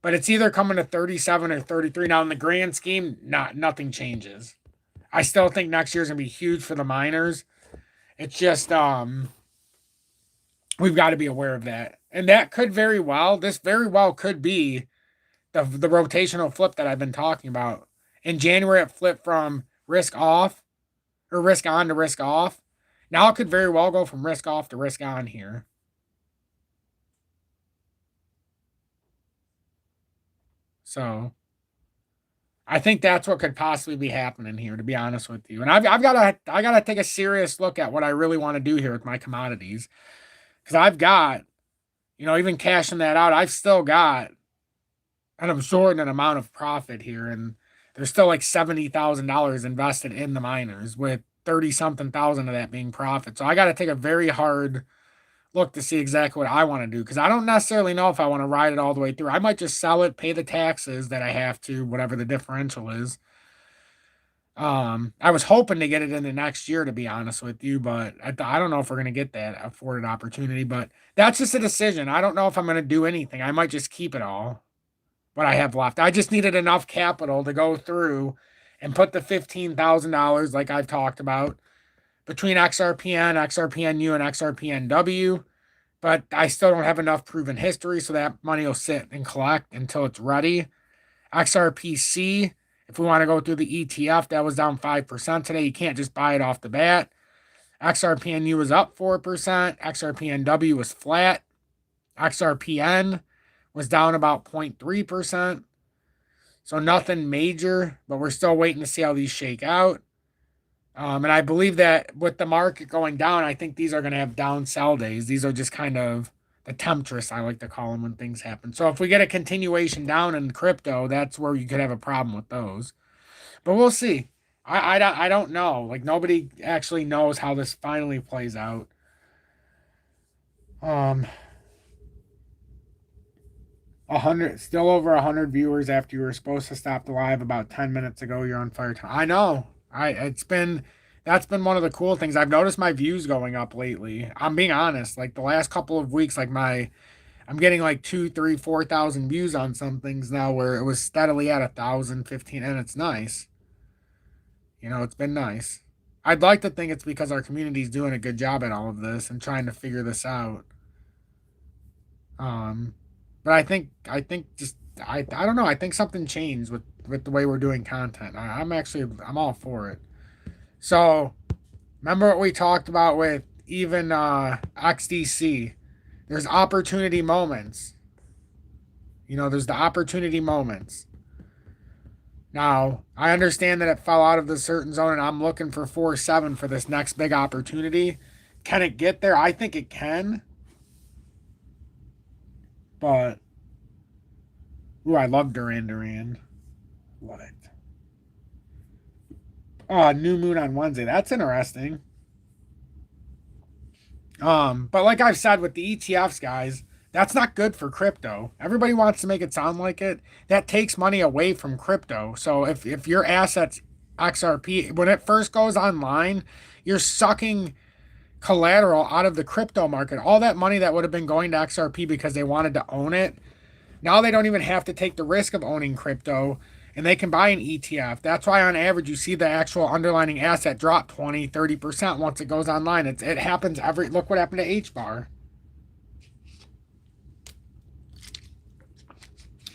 but it's either coming to 37 or 33. Now, in the grand scheme, nothing changes. I still think next year's going to be huge for the miners. It's just we've got to be aware of that. And that could this very well could be the rotational flip that I've been talking about. In January, it flipped from risk off or risk on to risk off. Now it could very well go from risk off to risk on here. So I think that's what could possibly be happening here, to be honest with you. And I gotta take a serious look at what I really want to do here with my commodities. Because I've got, you know, even cashing that out, I've still got an absorbent amount of profit here, and there's still like $70,000 invested in the miners, with 30 something thousand of that being profit. So I got to take a very hard look to see exactly what I want to do because I don't necessarily know if I want to ride it all the way through. I might just sell it, pay the taxes that I have to, whatever the differential is. I was hoping to get it in the next year, to be honest with you, but I don't know if we're going to get that afforded opportunity, but that's just a decision. I don't know if I'm going to do anything. I might just keep it all, what I have left. I just needed enough capital to go through and put the $15,000, like I've talked about, between XRPN, XRPNU, and XRPNW. But I still don't have enough proven history, so that money will sit and collect until it's ready. XRPC, if we want to go through the ETF, that was down 5% today. You can't just buy it off the bat. XRPNU was up 4%. XRPNW was flat. XRPN was down about 0.3%. So nothing major, but we're still waiting to see how these shake out. And I believe that with the market going down, I think these are going to have down sell days. These are just kind of the temptress, I like to call them when things happen. So if we get a continuation down in crypto, that's where you could have a problem with those. But we'll see. I don't know. Like nobody actually knows how this finally plays out. Um, 100, still over 100 viewers after you were supposed to stop the live about 10 minutes ago. You're on fire time. I know. That's been one of the cool things. I've noticed my views going up lately. I'm being honest. Like the last couple of weeks, I'm getting like 2, 3, 4,000 views on some things now where it was steadily at 1,000, 15, and it's nice. It's been nice. I'd like to think it's because our community's doing a good job at all of this and trying to figure this out. Um, but I don't know. I think something changed with the way we're doing content. I'm all for it. So remember what we talked about with even XDC. There's opportunity moments. There's the opportunity moments. Now, I understand that it fell out of the certain zone and I'm looking for 4.7 for this next big opportunity. Can it get there? I think it can. But, ooh, I love Duran. Love it. Oh, new moon on Wednesday. That's interesting. But like I've said with the ETFs, guys, that's not good for crypto. Everybody wants to make it sound like it. That takes money away from crypto. So if your assets XRP, when it first goes online, you're sucking collateral out of the crypto market. All that money that would have been going to XRP because they wanted to own it, now they don't even have to take the risk of owning crypto and they can buy an ETF. That's why on average you see the actual underlying asset drop 20, 30% once it goes online. It happens look what happened to HBAR.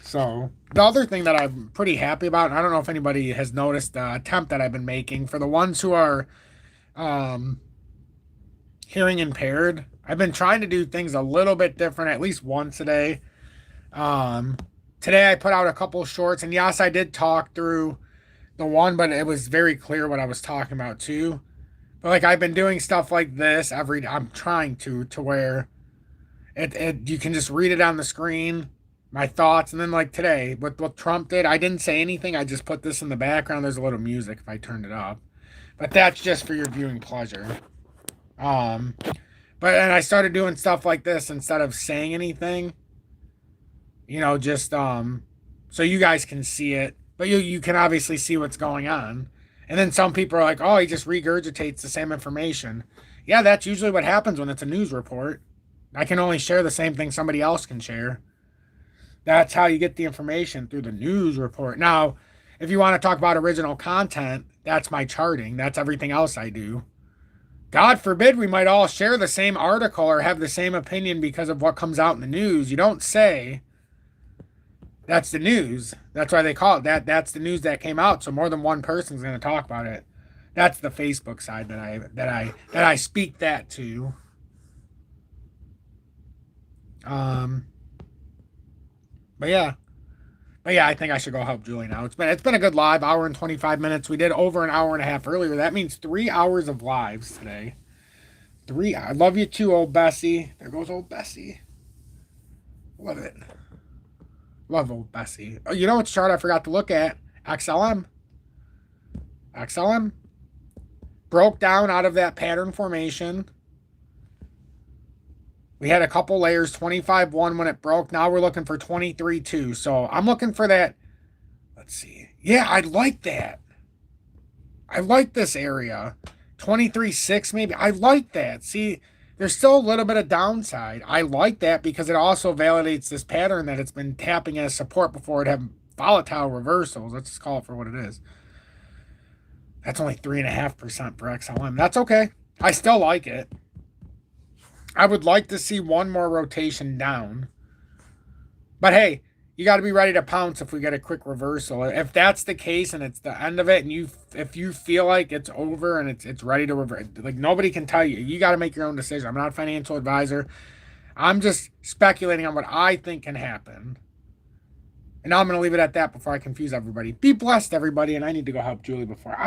So the other thing that I'm pretty happy about, and I don't know if anybody has noticed the attempt that I've been making for the ones who are hearing impaired, I've been trying to do things a little bit different at least once a day. Today I put out a couple shorts, and yes, I did talk through the one, but it was very clear what I was talking about too. But like I've been doing stuff like this I'm trying to where you can just read it on the screen, my thoughts, and then like today, what Trump did, I didn't say anything. I just put this in the background. There's a little music if I turned it up, but that's just for your viewing pleasure. And I started doing stuff like this instead of saying anything. Just so you guys can see it, but you can obviously see what's going on. And then some people are like, "Oh, he just regurgitates the same information." Yeah, that's usually what happens when it's a news report. I can only share the same thing somebody else can share. That's how you get the information, through the news report. Now, if you want to talk about original content, that's my charting. That's everything else I do. God forbid we might all share the same article or have the same opinion because of what comes out in the news. You don't say that's the news. That's why they call it that. That's the news that came out. So more than one person's going to talk about it. That's the Facebook side that I speak that to. But yeah, I think I should go help Julie now. It's been a good live, hour and 25 minutes. We did over an hour and a half earlier. That means 3 hours of lives today. I love you too, old Bessie. There goes old Bessie. Love it. Love old Bessie. Oh, you know what chart I forgot to look at? XLM. Broke down out of that pattern formation. We had a couple layers, 25.1 when it broke. Now we're looking for 23.2. So I'm looking for that. Let's see. Yeah, I like that. I like this area. 23.6 maybe. I like that. See, there's still a little bit of downside. I like that because it also validates this pattern that it's been tapping as support before it had volatile reversals. Let's just call it for what it is. That's only 3.5% for XLM. That's okay. I still like it. I would like to see one more rotation down. But hey, you got to be ready to pounce if we get a quick reversal. If that's the case and it's the end of it, and if you feel like it's over and it's ready to reverse, like nobody can tell you. You got to make your own decision. I'm not a financial advisor. I'm just speculating on what I think can happen. And now I'm going to leave it at that before I confuse everybody. Be blessed, everybody, and I need to go help Julie before